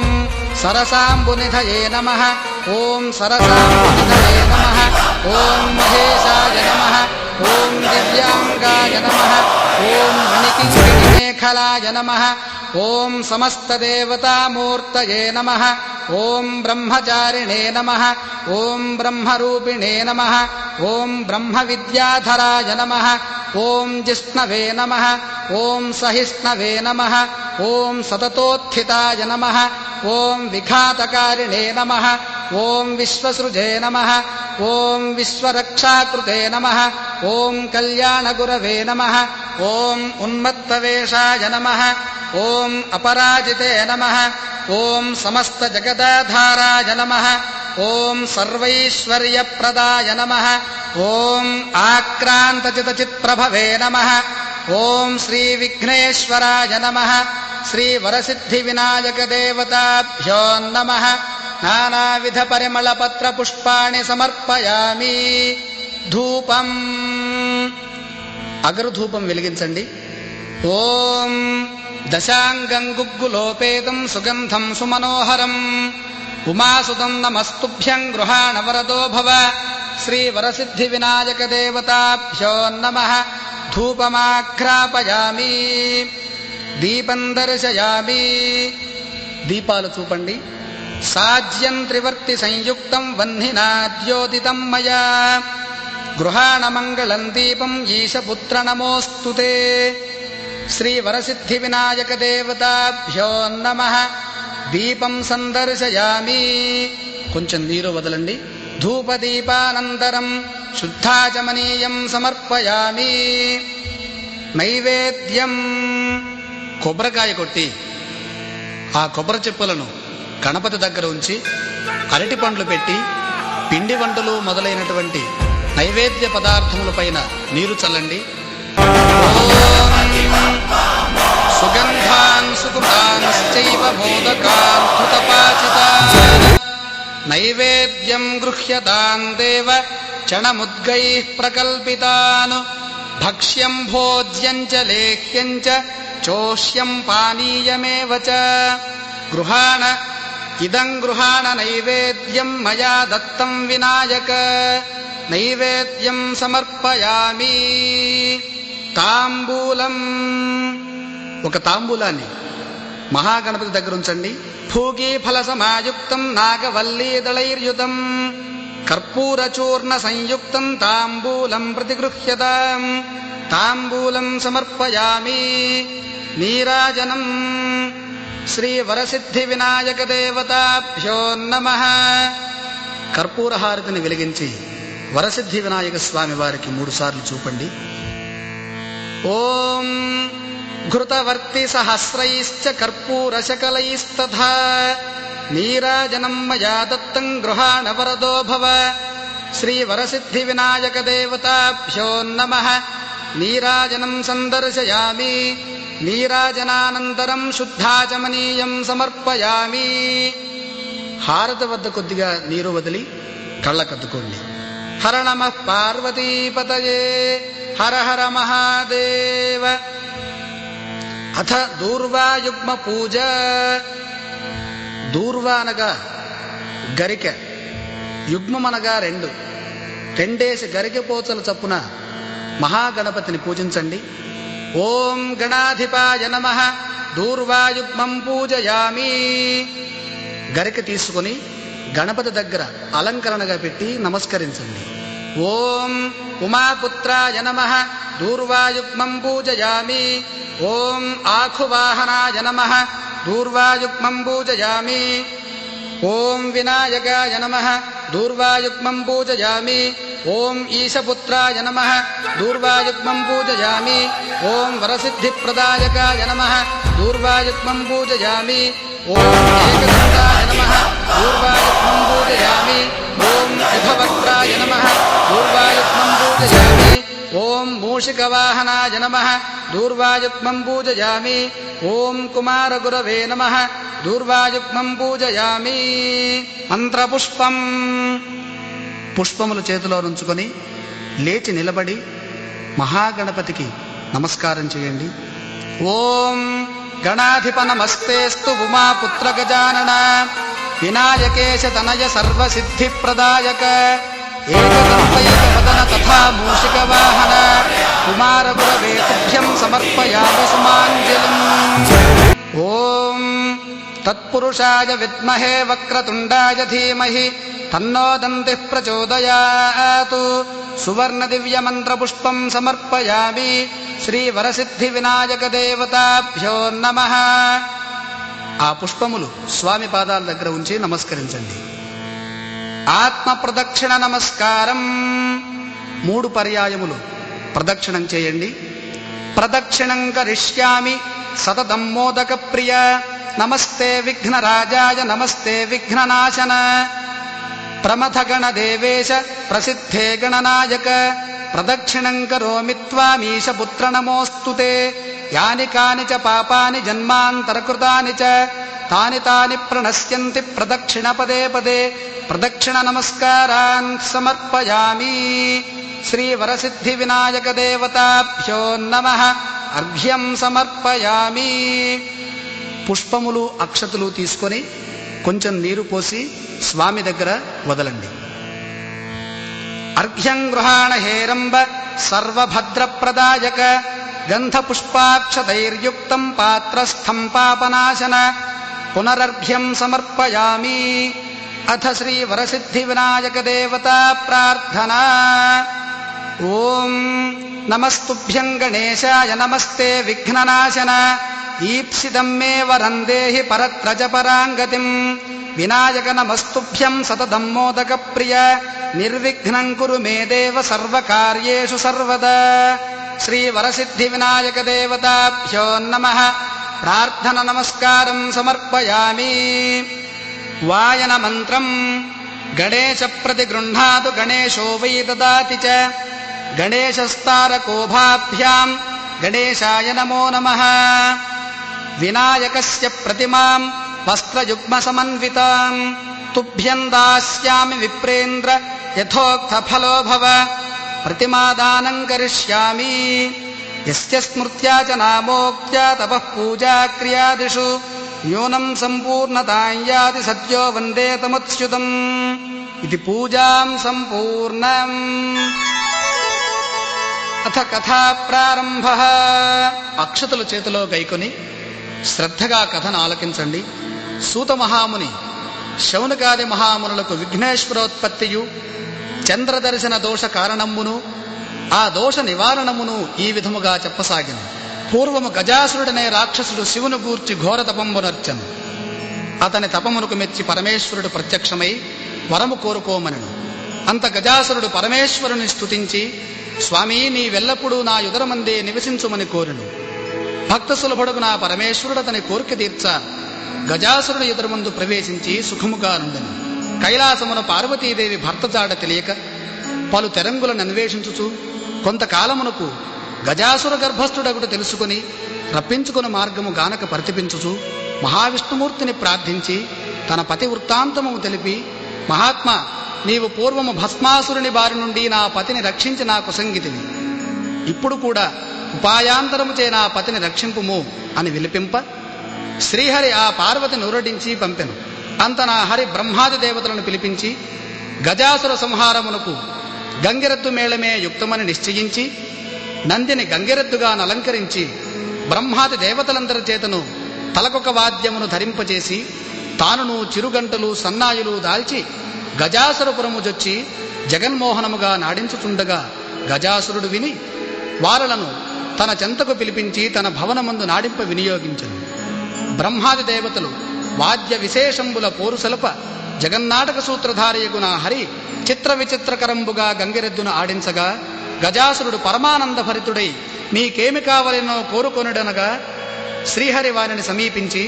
సరసాంబునిధయే నమః ఓం సరసాంబునిధయే నమః ఓం మహేశాయ నమః ఓం దివ్యాంగాయ నమః ఓం మణికింకిణిమేఖలాయ నమః ఓం సమస్తదేవతామూర్తయే నమః ఓం బ్రహ్మచారిణే నమః ఓం బ్రహ్మరూపిణే నమః ఓం బ్రహ్మవిద్యాధరాయ నమః ఓం జిష్ణవే నమః ఓం సహిష్ణవే నమః ఓం సతతోత్థితాయ నమః ఓం విఘాతకారిణే నమః ఓం విశ్వసృజే నమః ఓం విశ్వరక్షాకృతే నమః ఓం కళ్యాణగురవే నమః ఓం ఉన్మత్తవేషాయ నమః ఓం అపరాజితే నమః ఓం సమస్తజగదాధారాయ నమః ఓం సర్వైశ్వర్యప్రదాయ నమః ఓం ఆక్రాంతచితచిత్ప్రభవే నమః ఓం శ్రీవిఘ్నేశ్వరాయ నమః శ్రీవరసిద్ధివినాయకదేవతాభ్యో నమః నానావిధపరిమళపత్రపుష్పాణి సమర్పయామి. ధూపం అగరుధూపం వెలిగించండి. ఓం దశాంగం గుగ్గులోపేతం సుగంధం సుమనోహరం ఉమాసుతం నమస్తుభ్యం గృహాణ వరదో భవ. శ్రీవరసిద్ధి వినాయక దేవతాభ్యో నమః. ధూపమాఘ్రాపయామి. దీపం దర్శయామి. దీపాలు చూపండి. సాజ్యం త్రివర్తి సంయుక్తం వహ్నినాద్యోదితం మయా గృహాణ మంగళం దీపం ఈశపుత్ర నమోస్తుతే. శ్రీవరసిద్ధి వినాయక దేవతాభ్యో నమః. దీపం సందర్శయామి. కొంచెం నీరు వదలండి. ధూపదీపానంతరం శుద్ధాచమనీయం సమర్పయామి. నైవేద్యం కొబ్బరికాయ కొట్టి ఆ కొబ్బరి చెప్పులను గణపతి దగ్గర ఉంచి అరటి పండ్లు పెట్టి పిండి వంటలు మొదలైనటువంటి నైవేద్య పదార్థములపైన నీరు చల్లండి. సుగంధాన్ సుకుమాంశ్చైవ మోదకాన్ ధృతపాచితాన్ నైవేద్యం గృహ్యతాన్ దేవ చణముద్గైః ప్రకల్పితాన్ భక్ష్యం భోజ్యం చ లేహ్యం చ చోష్యం పానీయమేవ చ గృహాణ ఇదం గృహాణ నైవేద్యం మయా దత్తం వినాయక. నైవేద్యం సమర్పయామి. తాంబూలం ఒక తాంబూలాన్ని మహాగణపతి దగ్గర ఉంచండి. భూగీ ఫల సమాయుక్తం నాగవల్లీదళైర్యుతం కర్పూరచూర్ణ సంయుక్తం తాంబూలం ప్రతిగృహ్యతాం. తాంబూలం సమర్పయామి. నీరాజనం శ్రీవరసిద్ధి వినాయక దేవతాభ్యో నమః. కర్పూరహారతిని వెలిగించి వరసిద్ధి వినాయక స్వామి వారికి 3 సార్లు చూపండి. ఓం ఘృతవర్తి సహస్రైశ్చ కర్పూరశకలైస్తథా నీరాజనం మయా దత్తం గృహాణ వరదో భవ. శ్రీవరసిద్ధి వినాయక దేవతాభ్యో నమః. నీరాజనం సందర్శయామి. నీరాజనానంతరం శుద్ధాచమనీయం సమర్పయామి. హారతి వద్ద కొద్దిగా నీరు వదిలి కళ్ళకద్దుకోండి. హర నమః పార్వతీపతయే హర హర మహాదేవ. అథ దూర్వాయుగ్మ పూజ. దూర్వా అనగా గరిక, యుగ్మం అనగా 2 రెండేసి గరిక పోచల చప్పున మహాగణపతిని పూజించండి. ఓం గణాధిపాయ నమః. దూర్వాయుగ్మం పూజయామి. గరిక తీసుకుని గణపతి దగ్గర అలంకరణగా పెట్టి నమస్కరించండి. ఓం ఉమాపుత్రాయ నమః. దూర్వాయుగ్మం పూజయామి. ఓం ఆఖువాహనాయ నమః. దూర్వాయుగ్మం పూజయామి. ఓం వినాయకాయ నమః. दूर्वायुग्मं पूजयामि। ओम ईशपुत्राय नमः दूर्वायुग्मं पूजयामि। ओम वरसिद्धिप्रदायकाय नमः दूर्वायुग्मं पूजयामि। ओम एकदन्ताय नमः दूर्वायुग्मं पूजयामि। ओम युधवक्त्राय नमः दूर्वायुग्मं पूजयामि। ओम मूषिकवाहनाय नमः दूर्वायुग्मं पूजयामि। ओम कुमारगुरवे नमः दूर्वायुग्मं पूजयामि। మంత్రపుష్పం. పుష్పములు చేతిలో ఉంచుకొని లేచి నిలబడి మహాగణపతికి నమస్కారం చేయండి. ఓం గణాధిప నమస్తేస్తు ఉమాపుత్ర గజానన వినాయకేశ తనయ సర్వసిద్ధిప్రదాయక ఏకదంతైకవదన తథా మూషికవాహన కుమారగురవే తుభ్యం సమర్పయామి సుమాంజలిం. ఓం తత్పురుషాయ విద్మహే వక్రతుండాయ ధీమహి తన్నో దంతిః ప్రచోదయాత్. సువర్ణ దివ్య మంత్రపుష్పం సమర్పయామి. శ్రీ వరసిద్ధి వినాయక దేవతాభ్యో నమః. ఆ పుష్పములు స్వామి పాదాల దగ్గర ఉంచి నమస్కరించండి. ఆత్మ ప్రదక్షిణ నమస్కారం 3 పర్యాయములు ప్రదక్షిణం చేయండి. ప్రదక్షిణం కరిష్యామి సతతం మోదక ప్రియ. నమస్తే విఘ్నరాజాయ నమస్తే విఘ్ననాశన. ప్రమథగణ దేవేశ ప్రసిద్ధే గణనాయక. ప్రదక్షిణం కరోమి త్వామీశ పుత్ర నమోస్తుతే. యాని కాని చ పాపాని జన్మాంతరకృతాని చ తాని తాని ప్రణశ్యంతి ప్రదక్షిణ పదే పదే. ప్రదక్షిణ నమస్కారాన్ సమర్పయామి. శ్రీ వరసిద్ధి వినాయక దేవతాభ్యో నమః. అర్ఘ్యం సమర్పయామి. పుష్పములు అక్షతులు తీసుకొని కొంచెం నీరు పోసి స్వామి దగ్గర వదలండి. అర్ఘ్యం గృహాణ హేరంబ సర్వభద్రప్రదాయక గంధ పుష్పాక్షతైర్యుక్తం పాత్రస్థం పాపనాశన. పునరర్ఘ్యం సమర్పయామి. అథ శ్రీ వరసిద్ధి వినాయక దేవతా ప్రార్థనా. ఓం నమస్తుభ్యం గణేశాయ నమస్తే విఘ్ననాశన. ఈప్సితం మే వరం దేహి పరత్ర చ పరాంగతిం. వినాయక నమస్తుభ్యం సతతం మోదక ప్రియ. నిర్విఘ్నం కురు మే దేవ సర్వకార్యేషు సర్వదా. శ్రీ వరసిద్ధి వినాయక దేవతాభ్యో నమః. ప్రార్థన నమస్కారం సమర్పయామి. వాయన మంత్రం. గణేశ ప్రతి గృహ్ణాతు గణేశో వై దదాతి చ. గణేశస్తారకోభాభ్యాం గణేశాయ నమో నమః. వినాయకస్య ప్రతిమాం వస్త్రయుగ్మ సమన్వితాం తుభ్యం దాస్యామి విప్రేంద్ర యథోక్త ఫలో భవ. ప్రతిమాదానం కరిష్యామి. యస్య స్మృత్యా చ నామోక్త్యా తపః పూజా క్రియాదిషు న్యూనం సంపూర్ణతాం యాతి సత్యో వందే తమచ్యుతం. ఇది పూజాం సంపూర్ణం. అథ కథా ప్రారంభ. అక్షతలు చేతిలో గైకొని శ్రద్ధగా కథను ఆలకించండి. సూత మహాముని శౌనకాది మహామునులకు విఘ్నేశ్వరోత్పత్తియు చంద్రదర్శన దోష కారణమును ఆ దోష నివారణమును ఈ విధముగా చెప్పసాగిన. పూర్వము గజాసురుడనే రాక్షసుడు శివును గూర్చి ఘోర తపంబునర్చను. అతని తపమునకు మెచ్చి పరమేశ్వరుడు ప్రత్యక్షమై వరము కోరుకోమనెను. అంత గజాసురుడు పరమేశ్వరుని స్తుతించి, స్వామి నీవెల్లప్పుడూ నా యుదరమందే నివసించుమని కోరెను. భక్త సులభుడుకు నా పరమేశ్వరుడు అతని కోరిక తీర్చ గజాసురుడు ఎదురుమందు ప్రవేశించి సుఖముగా నుండెను. కైలాసమున పార్వతీదేవి భర్త జాడ తెలియక పలు తెరంగులను అన్వేషించుచు కొంతకాలమునకు గజాసుర గర్భస్థుడగుడు తెలుసుకుని రప్పించుకుని మార్గము గానక పరితపించుచు మహావిష్ణుమూర్తిని ప్రార్థించి తన పతి వృత్తాంతము తెలిపి, మహాత్మా, నీవు పూర్వము భస్మాసురుని బారి నుండి నా పతిని రక్షించి నాకు సంగితివి. ఇప్పుడు కూడా ఉపాయాంతరము చే నా పతిని రక్షింపుము అని విలిపింప శ్రీహరి ఆ పార్వతిని ఊరడించి పంపెను. అంత నా హరి బ్రహ్మాది దేవతలను పిలిపించి గజాసుర సంహారమునకు గంగిరెద్దు మేళమే యుక్తమని నిశ్చయించి నందిని గంగిరెద్దుగా అలంకరించి బ్రహ్మాది దేవతలందరి చేతను తలకొక వాద్యమును ధరింపచేసి తానును చిరుగంటలు సన్నాయులు దాల్చి గజాసురపురము జొచ్చి జగన్మోహనముగా నాడించుచుండగా గజాసురుడు విని వారలను తన చెంతకు పిలిపించి తన భవనమందు నాడింప వినియోగించను. బ్రహ్మాది దేవతలు వాద్య విశేషంబుల పోరుసలప జగన్నాటక సూత్రధారియగున హరి చిత్ర విచిత్రకరంబుగా గంగిరెద్దును ఆడించగా గజాసురుడు పరమానంద భరితుడై మీకేమి కావలెనో కోరుకొనుడనగా శ్రీహరి వారిని సమీపించి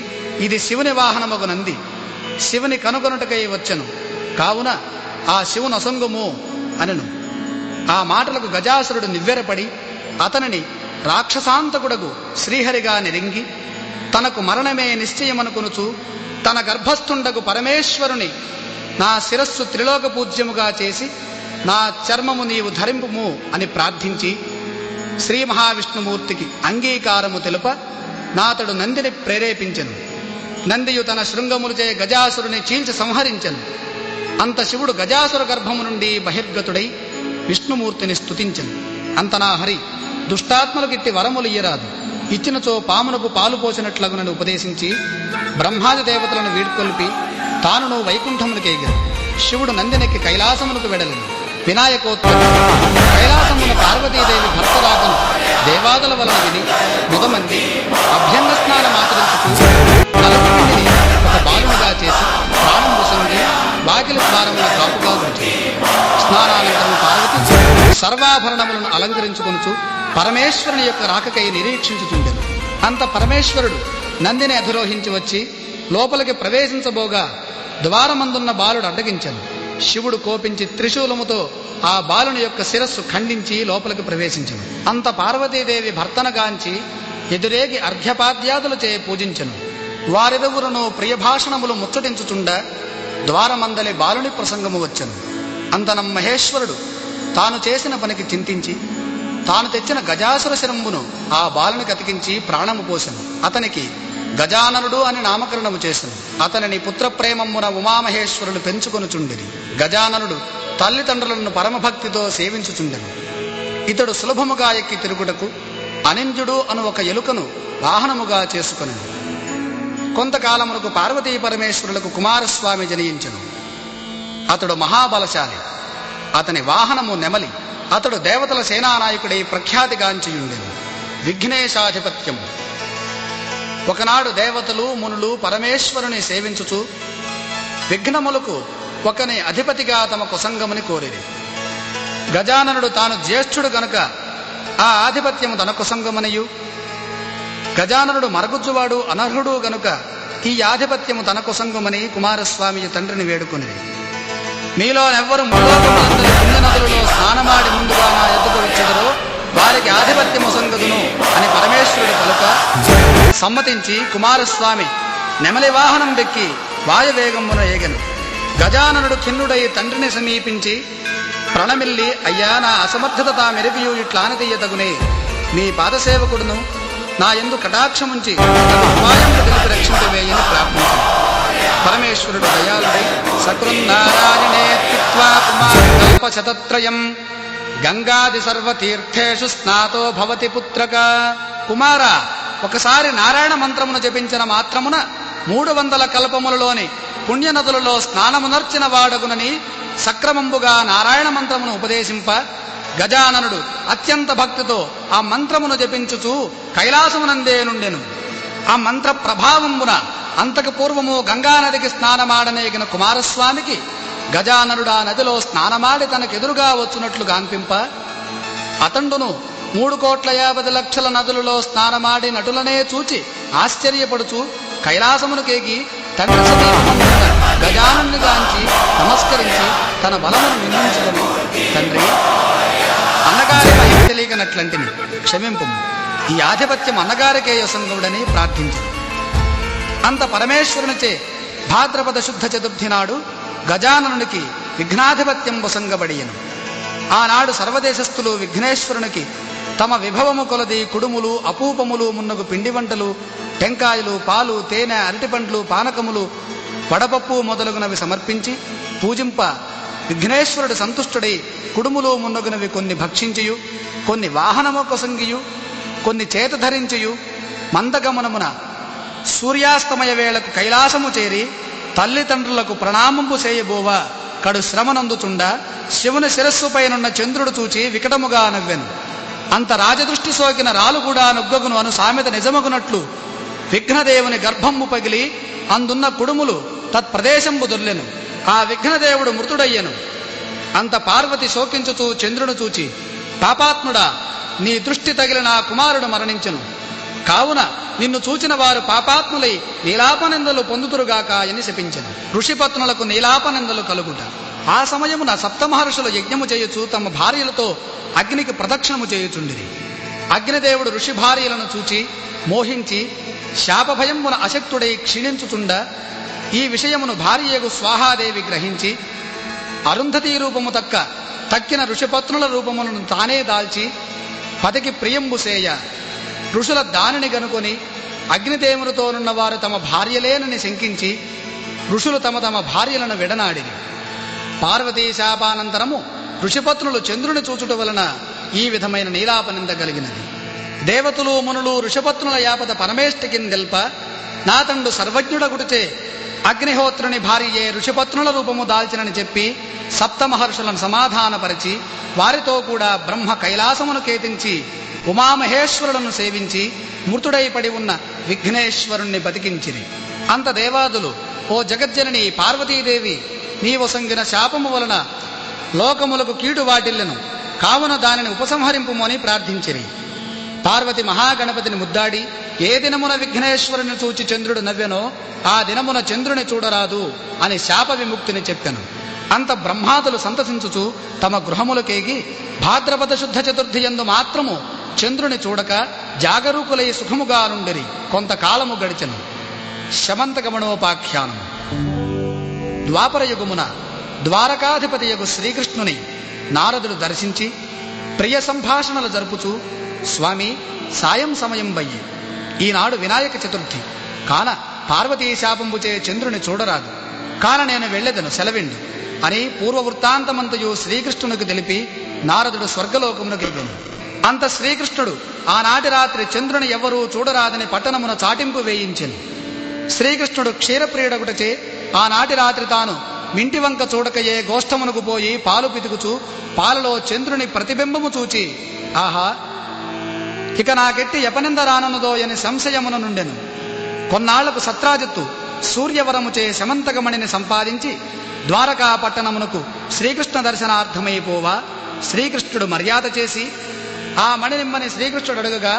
ఇది శివుని వాహనమగు నంది, శివుని కనుగొనుటకై వచ్చెను, కావున ఆ శివుని అసంగుము అనెను. ఆ మాటలకు గజాసురుడు నివ్వెరపడి అతనిని రాక్షసాంతకుడగు శ్రీహరిగా నెరింగి తనకు మరణమే నిశ్చయమనుకొనుచు తన గర్భస్థుండగు పరమేశ్వరుని నా శిరస్సు త్రిలోక పూజ్యముగా చేసి నా చర్మము నీవు ధరింపుము అని ప్రార్థించి శ్రీ మహావిష్ణుమూర్తికి అంగీకారము తెలుప నాతడు నందిని ప్రేరేపించెను. నందియు తన శృంగములచే గజాసురుని చీల్చి సంహరించెను. అంత శివుడు గజాసుర గర్భము నుండి బహిర్గతుడై విష్ణుమూర్తిని స్తుతించెను. అంతనా హరి దుష్టాత్మలకిట్టి వరములు ఇయ్యరాదు, ఇచ్చినచో పామునకు పాలు పోసినట్లగునని ఉపదేశించి బ్రహ్మాది దేవతలను వీడ్కొల్పి తానును వైకుంఠమునికేగాను. శివుడు నందినెక్కి కైలాసమునకు వెడలను. వినాయకోత్సవం కైలాసమున పార్వతీదేవి భర్తరాకను దేవాదుల వలన విని ముదమంది అభ్యంగ స్నానం ఆచరించుతూ నలపిండిని ఒక బాలునిగా చేసి ప్రాణం బుసంగి వాకిలి ద్వారమున కాపుగా ఉంచి స్నానానంతరం పార్వతి సర్వాభరణములను అలంకరించుకొనుచు పరమేశ్వరుని యొక్క రాకకై నిరీక్షించుచుండెను. అంత పరమేశ్వరుడు నందిని అధిరోహించి వచ్చి లోపలికి ప్రవేశించబోగా ద్వారమందున్న బాలుడు అడ్డగించెను. శివుడు కోపించి త్రిశూలముతో ఆ బాలుని యొక్క శిరస్సు ఖండించి లోపలికి ప్రవేశించెను. అంత పార్వతీదేవి భర్తనగాంచి ఎదురేగి అర్ఘ్యపాద్యాదులచే పూజించెను. వారిరువురును ప్రియభాషణములు ముచ్చటించుచుండ ద్వారమందలి బాలుని ప్రసంగము వచ్చెను. అంతనం మహేశ్వరుడు తాను చేసిన పనికి చింతించి తాను తెచ్చిన గజాసుర శిరంబును ఆ బాలునికి అతికించి ప్రాణము పోసెను. అతనికి గజాననుడు అని నామకరణము చేసెను. అతనిని పుత్రప్రేమమున ఉమామహేశ్వరులు పెంచుకొనుచుండిరి. గజాననుడు తల్లిదండ్రులను పరమభక్తితో సేవించుచుండెను. ఇతడు సులభముగా ఎక్కి తిరుగుటకు అనింజుడు అను ఒక ఎలుకను వాహనముగా చేసుకొనెను. కొంతకాలమునకు పార్వతీ పరమేశ్వరులకు కుమారస్వామి జనించెను. అతడు మహాబలశాలి. అతని వాహనము నెమలి. అతడు దేవతల సేనానాయకుడై ప్రఖ్యాతిగాంచియుండెను. విఘ్నేశాధిపత్యము. ఒకనాడు దేవతలు మునులు పరమేశ్వరుని సేవించుచు విఘ్నములకు ఒకని అధిపతిగా తమ కుసంగముని కోరిరి. గజాననుడు తాను జ్యేష్ఠుడు గనుక ఆ ఆధిపత్యము తన కుసంగమనియు, గజాననుడు మరగుజ్జువాడు అనర్హుడు గనుక ఈ ఆధిపత్యము తన కుసంగమని కుమారస్వామి తండ్రిని వేడుకొనిరి. మీలోనెవ్వరు ముల్లోకములందరి పుణ్యనదులలో స్నానమాడి ముందుగా నా ఎద్దుకు వచ్చెదరో వారికి ఆధిపత్యము సంగదును అని పరమేశ్వరుడు పలుక సమ్మతించి కుమారస్వామి నెమలి వాహనం దెక్కి వాయువేగమున ఏగెను. గజాననుడు ఖిన్నుడై తండ్రిని సమీపించి ప్రణమిల్లి, అయ్యా, నా అసమర్థత తామెరిపియు ఇట్లానతీయతగునే, మీ పాదసేవకుడును నా యందు కటాక్షముంచి ఉపాయము తెలిపి రక్షించవేయని ప్రార్థించాను. పరమేశ్వరుడు దయాళుడై సకృన్నారాయణే త్విత్వా కుమారకల్పశతత్రయం గంగాది సర్వతీర్థేషు స్నాతో భవతి పుత్రక. కుమార, ఒకసారి నారాయణ మంత్రమును జపించిన మాత్రమున 300 కల్పములలోని పుణ్యనదులలో స్నానమునర్చిన వాడగునని సక్రమంబుగా నారాయణ మంత్రమును ఉపదేశింప గజాననుడు అత్యంత భక్తితో ఆ మంత్రమును జపించుచూ కైలాసమునందే నుండెను. ఆ మంత్ర ప్రభావమున అంతకు పూర్వము గంగానదికి స్నానమాడనేగిన కుమారస్వామికి గజాననుడు ఆ నదిలో స్నానమాడి తనకెదురుగా వచ్చునట్లు గాంపింప అతండును 3,50,00,000 నదులలో స్నానమాడి నటులనే చూచి ఆశ్చర్యపడుచు కైలాసమునకేగి తండ్రి సమీపమున్న గజానన్ని గాంచి నమస్కరించి తన బలమును నిందించుకొని, తండ్రి, అన్నగారి మహిమ తెలియనట్లంటిని క్షమింపు, ఈ ఆధిపత్యం అన్నగారికే యసంగుడని ప్రార్థించింది. అంత పరమేశ్వరునిచే భాద్రపద శుద్ధ చతుర్థి నాడు గజాననునికి విఘ్నాధిపత్యం వసంగబడియను. ఆనాడు సర్వదేశస్థులు విఘ్నేశ్వరునికి తమ విభవము కొలది కుడుములు, అపూపములు, మున్నగు పిండి వంటలు, టెంకాయలు, పాలు, తేనె, అరటిపండ్లు, పానకములు, వడపప్పు మొదలగునవి సమర్పించి పూజింప విఘ్నేశ్వరుడు సంతుష్టుడై కుడుములు మున్నగునవి కొన్ని భక్షించియు, కొన్ని వాహనము కొసంగియు, కొన్ని చేత ధరించియు మందగమనమున సూర్యాస్తమయ వేళకు కైలాసము చేరి తల్లిదండ్రులకు ప్రణామంబు చేయబోవా కడు శ్రమనందుచుండ శివుని శిరస్సుపైనున్న చంద్రుడు చూచి వికటముగా నవ్వెను. అంత రాజదృష్టి సోకిన రాలు కూడా నొగ్గగును అను సామెత నిజమగునట్లు విఘ్నదేవుని గర్భంబు పగిలి అందున్న కుడుములు తత్ప్రదేశంబు దొర్లెను. ఆ విఘ్నదేవుడు మృతుడయ్యను. అంత పార్వతి శోకించుతూ చంద్రుని చూచి, పాపాత్ముడా, నీ దృష్టి తగిలిన ఆ కుమారుడు మరణించెను. కావున నిన్ను చూచిన వారు పాపాత్ములై నీలాపనిందలు పొందుతురుగాక అని శపించెను. ఋషిపత్నులకు నీలాపనిందలు కలుగుట. ఆ సమయమున సప్తమహర్షులు యజ్ఞము చేయుచు తమ భార్యలతో అగ్నికి ప్రదక్షిణము చేయుచుండిరి. అగ్నిదేవుడు ఋషి భార్యలను చూచి మోహించి శాపభయమున అశక్తుడై క్షీణించుచుండ ఈ విషయమును భార్యకు స్వాహాదేవి గ్రహించి అరుంధతీ రూపము తక్కిన ఋషిపత్నుల రూపములను తానే దాల్చి పతికి ప్రియంబు సేయ ఋషుల దానిని గనుకొని అగ్నిదేవునితోనున్న వారు తమ భార్యలేనని శంకించి ఋషులు తమ తమ భార్యలను విడనాడిరి. పార్వతీ శాపానంతరము ఋషిపత్నులు చంద్రుని చూచుట వలన ఈ విధమైన నీలాపనింద కలిగినది. దేవతలు మునులు ఋషిపత్నుల యాపద పరమేష్టికిన్ తెల్ప నా తండు సర్వజ్ఞుడగుడిచే అగ్నిహోత్రుని భార్యయే ఋషిపత్నుల రూపము దాల్చినని చెప్పి సప్తమహర్షులను సమాధానపరిచి వారితో కూడా బ్రహ్మ కైలాసమును కేతించి ఉమామహేశ్వరులను సేవించి మృతుడై పడి ఉన్న విఘ్నేశ్వరుణ్ణి బతికించిరి. అంత దేవాదులు, ఓ జగజ్జనని పార్వతీదేవి, నీవు సంగిన శాపము వలన లోకములకు కీడు వాటిల్లెను, కావున దానిని ఉపసంహరింపుమని ప్రార్థించిరి. పార్వతి మహాగణపతిని ముద్దాడి, ఏ దినమున విఘ్నేశ్వరుని చూచి చంద్రుడు నవ్వెనో ఆ దినమున చంద్రుని చూడరాదు అని శాప విముక్తిని చెప్పెను. అంత బ్రహ్మాదులు సంతసించుచు తమ గృహములకేగి భాద్రపద శుద్ధ చతుర్థి యందు మాత్రము చంద్రుని చూడక జాగరూకులై సుఖముగా నుండిరి. కొంతకాలము గడిచెను. శమంతకమణోపాఖ్యానము. ద్వాపరయుగమున ద్వారకాధిపతియగు శ్రీకృష్ణుని నారదుడు దర్శించి ప్రియ సంభాషణలు జరుపుచూ, స్వామి, సాయం సమయం వయ్యి, ఈనాడు వినాయక చతుర్థి కాన పార్వతీ శాపంబుచే చంద్రుని చూడరాదు, కాన నేను వెళ్ళెదను, సెలవిండు అని పూర్వవృత్తాంతమంతయు శ్రీకృష్ణునికి తెలిపి నారదుడు స్వర్గలోకమునకు వెళ్ళెను. అంత శ్రీకృష్ణుడు ఆనాటి రాత్రి చంద్రుని ఎవ్వరూ చూడరాదని పట్టణమున చాటింపు వేయించెను. శ్రీకృష్ణుడు క్షీరప్రియుడగుటచే ఆనాటి రాత్రి తాను మింటి వంక చూడకయే గోష్ఠమునకు పోయి పాలు పితుకుచూ పాలలో చంద్రుని ప్రతిబింబము చూచి, ఆహా, ఇక నాకెట్టి ఎపనింద రానున్నదో అని సంశయమున నుండెను. కొన్నాళ్లకు సత్రాజిత్తు సూర్యవరముచే శమంతకమణిని సంపాదించి ద్వారకా పట్టణమునకు శ్రీకృష్ణ దర్శనార్థమైపోవా శ్రీకృష్ణుడు మర్యాద చేసి ఆ మణినిమ్మని శ్రీకృష్ణుడు అడుగగా,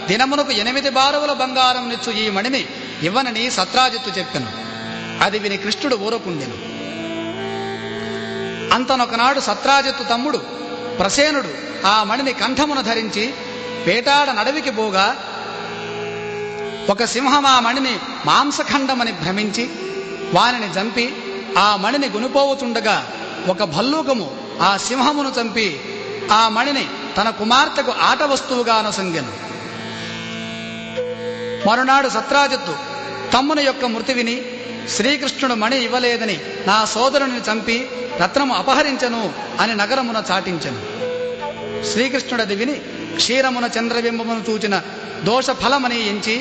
దినమునకు 8 బారువుల బంగారం నిచ్చు ఈ మణిని ఇవ్వనని సత్రాజిత్తు చెప్పెను. అది విని కృష్ణుడు ఊరకుండెను. అంతనొకనాడు సత్రాజిత్తు తమ్ముడు ప్రసేనుడు ఆ మణిని కంఠమున ధరించి వేటాడ నడవికి పోగా ఒక సింహం ఆ మణిని మాంసఖండమని భ్రమించి వానిని చంపి ఆ మణిని గునిపోవుచుండగా ఒక భల్లూకము ఆ సింహమును చంపి ఆ మణిని తన కుమార్తెకు ఆట వస్తువుగా నొసంగెను. మరునాడు సత్రాజిత్తు తమ్ముని యొక్క మృతి విని, శ్రీకృష్ణుడు మణి ఇవ్వలేదని నా సోదరుని చంపి రత్నము అపహరించెను అని నగరమున చాటించెను. శ్రీకృష్ణుడది విని క్షీరమున చంద్రబింబమును చూచిన దోష ఫలమని ఎంచి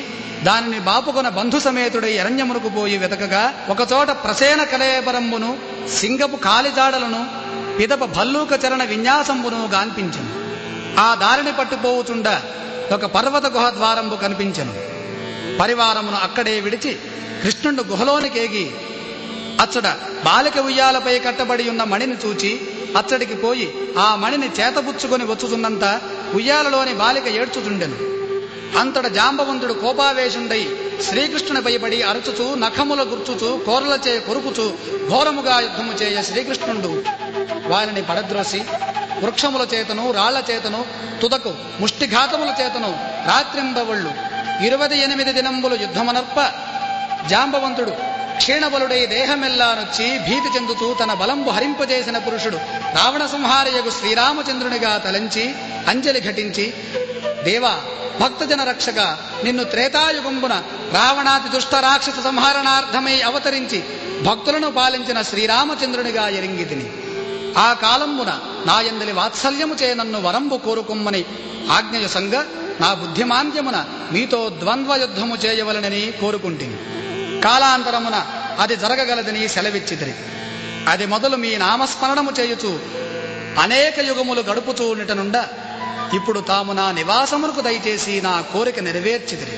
దానిని బాపుకొన బంధు సమేతుడై అరణ్యమునకు పోయి వెతకగా ఒకచోట ప్రసేన కలేబరంబును సింగపు కాలిజాడలను పిదప భల్లూక చరణ విన్యాసంబును గాన్పించెను. ఆ దారిని పట్టుపోవుచుండ ఒక పర్వత గుహ ద్వారంబు కనిపించెను. పరివారమును అక్కడే విడిచి కృష్ణుడు గుహలోనికేగి అచ్చట బాలిక ఉయ్యాలపై కట్టబడి ఉన్న మణిని చూచి అచ్చడికి పోయి ఆ మణిని చేతబుచ్చుకొని వచ్చుతున్నంత ఉయ్యాలలోని బాలిక ఏడ్చుచుండెను. అంతట జాంబవంతుడు కోపావేశుండై శ్రీకృష్ణుని భయపడి అరుచుచూ నఖముల గుర్చుచూ కోరలచే కొరుకుచూ ఘోరముగా యుద్ధము చేయ శ్రీకృష్ణుడు వారిని పడద్రోసి వృక్షముల చేతను రాళ్ల చేతను తుదకు ముష్టిఘాతముల చేతను రాత్రింబవళ్ళు 28 దినంబులు యుద్ధమనర్ప జాంబవంతుడు క్షీణబలుడై దేహమెల్లానొచ్చి భీతి చెందుతూ తన బలంబు హరింపజేసిన పురుషుడు రావణ సంహారయగు శ్రీరామచంద్రునిగా తలంచి అంజలి ఘటించి, దేవా, భక్తజన రక్షక, నిన్ను త్రేతాయుగంబున రావణాది దుష్ట రాక్షస సంహారణార్థమై అవతరించి భక్తులను పాలించిన శ్రీరామచంద్రునిగా ఎరింగితిని. ఆ కాలంబున నాయందలి వాత్సల్యము చే నన్ను వరంబు కోరుకొమ్మని ఆజ్ఞయ సంగ నా బుద్ధిమాంద్యమున మీతో ద్వంద్వ యుద్ధము చేయవలనని కోరుకుంటిని. కాలాంతరమున అది జరగగలదని సెలవిచ్చితిరి. అది మొదలు మీ నామస్మరణము చేయుచు అనేక యుగములు గడుపుతూ ఉండటనుండ ఇప్పుడు తాము నా నివాసమునకు దయచేసి నా కోరిక నెరవేర్చితిరి.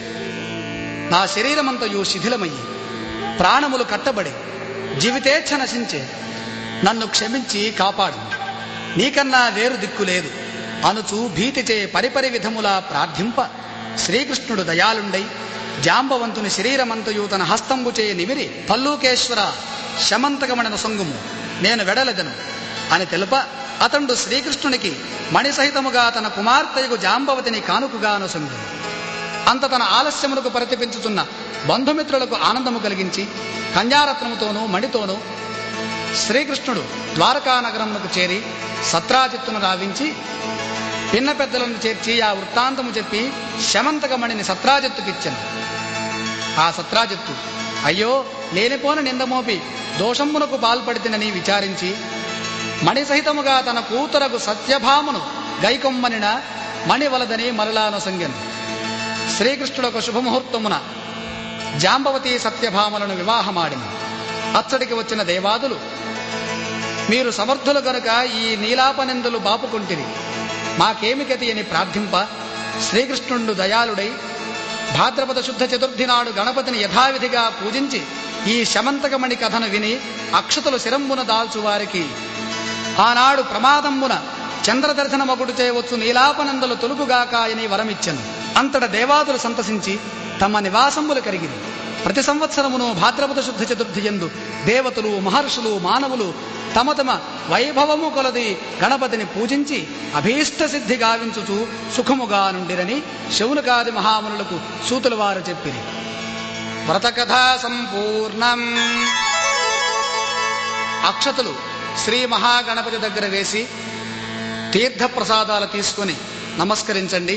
నా శరీరమంతయు శిథిలమయ్యి ప్రాణములు కట్టబడి జీవితేచ్ఛ నశించే, నన్ను క్షమించి కాపాడు, నీకన్నా వేరు దిక్కు లేదు అనుచు భీతిచే పరిపరి విధములా ప్రార్థింప శ్రీకృష్ణుడు దయాళుండై జాంబవంతుని శరీరమంతయు తన హస్తంబుచే నిమిరి పల్లూకేశ్వర శమంతకమణన సొంగుము, నేను వెడలెదను అని తెలుప అతడు శ్రీకృష్ణునికి మణిసహితముగా తన కుమార్తెయగు జాంబవతిని కానుకగాను సొంగు. అంత తన ఆలస్యములకు పరితపించుతున్న బంధుమిత్రులకు ఆనందము కలిగించి కన్యారత్నముతోనూ మణితోనూ శ్రీకృష్ణుడు ద్వారకా నగరమునకు చేరి సత్రాజిత్తును రావించి పిన్న పెద్దలను చేర్చి ఆ వృత్తాంతము చెప్పి శమంతకమణిని సత్రాజిత్తుకిచ్చెను. ఆ సత్రాజిత్తు అయ్యో లేనిపోని నిందమోపి దోషమునకు పాల్పడితినని విచారించి మణిసహితముగా తన కూతురకు సత్యభామును గైకొమ్మనిన మణివలదని మరలానొసంగెను. శ్రీకృష్ణుడు ఒక శుభముహూర్తమున జాంబవతి సత్యభామలను వివాహమాడిను. అచ్చడికి వచ్చిన దేవాదులు, మీరు సమర్థులు గనుక ఈ నీలాపనిందులు బాపుకుంటిరి, మాకేమి గతి అని ప్రార్థింప శ్రీకృష్ణుడు దయాళుడై భాద్రపద శుద్ధ చతుర్థి నాడు గణపతిని యథావిధిగా పూజించి ఈ శమంతకమణి కథను విని అక్షతలు శిరంబున దాల్చు వారికి ఆనాడు ప్రమాదంబున చంద్రదర్శనమగుడు చేయవచ్చు నీలాపనందలు తొలుగుగాక అని వరమిచ్చెను. అంతట దేవాదులు సంతసించి తమ నివాసములు కరిగింది. ప్రతి సంవత్సరమును భాద్రపద శుద్ధ చతుర్థి యందు దేవతలు, మహర్షులు, మానవులు తమ తమ వైభవము కొలది గణపతిని పూజించి అభీష్ట సిద్ధి గావించుచు సుఖముగా నుండిరని శౌనకాది మహామునులకు సూతుల వారు చెప్పిరి. వ్రతకథా సంపూర్ణం. అక్షతలు శ్రీ మహాగణపతి దగ్గర వేసి తీర్థప్రసాదాలు తీసుకొని నమస్కరించండి.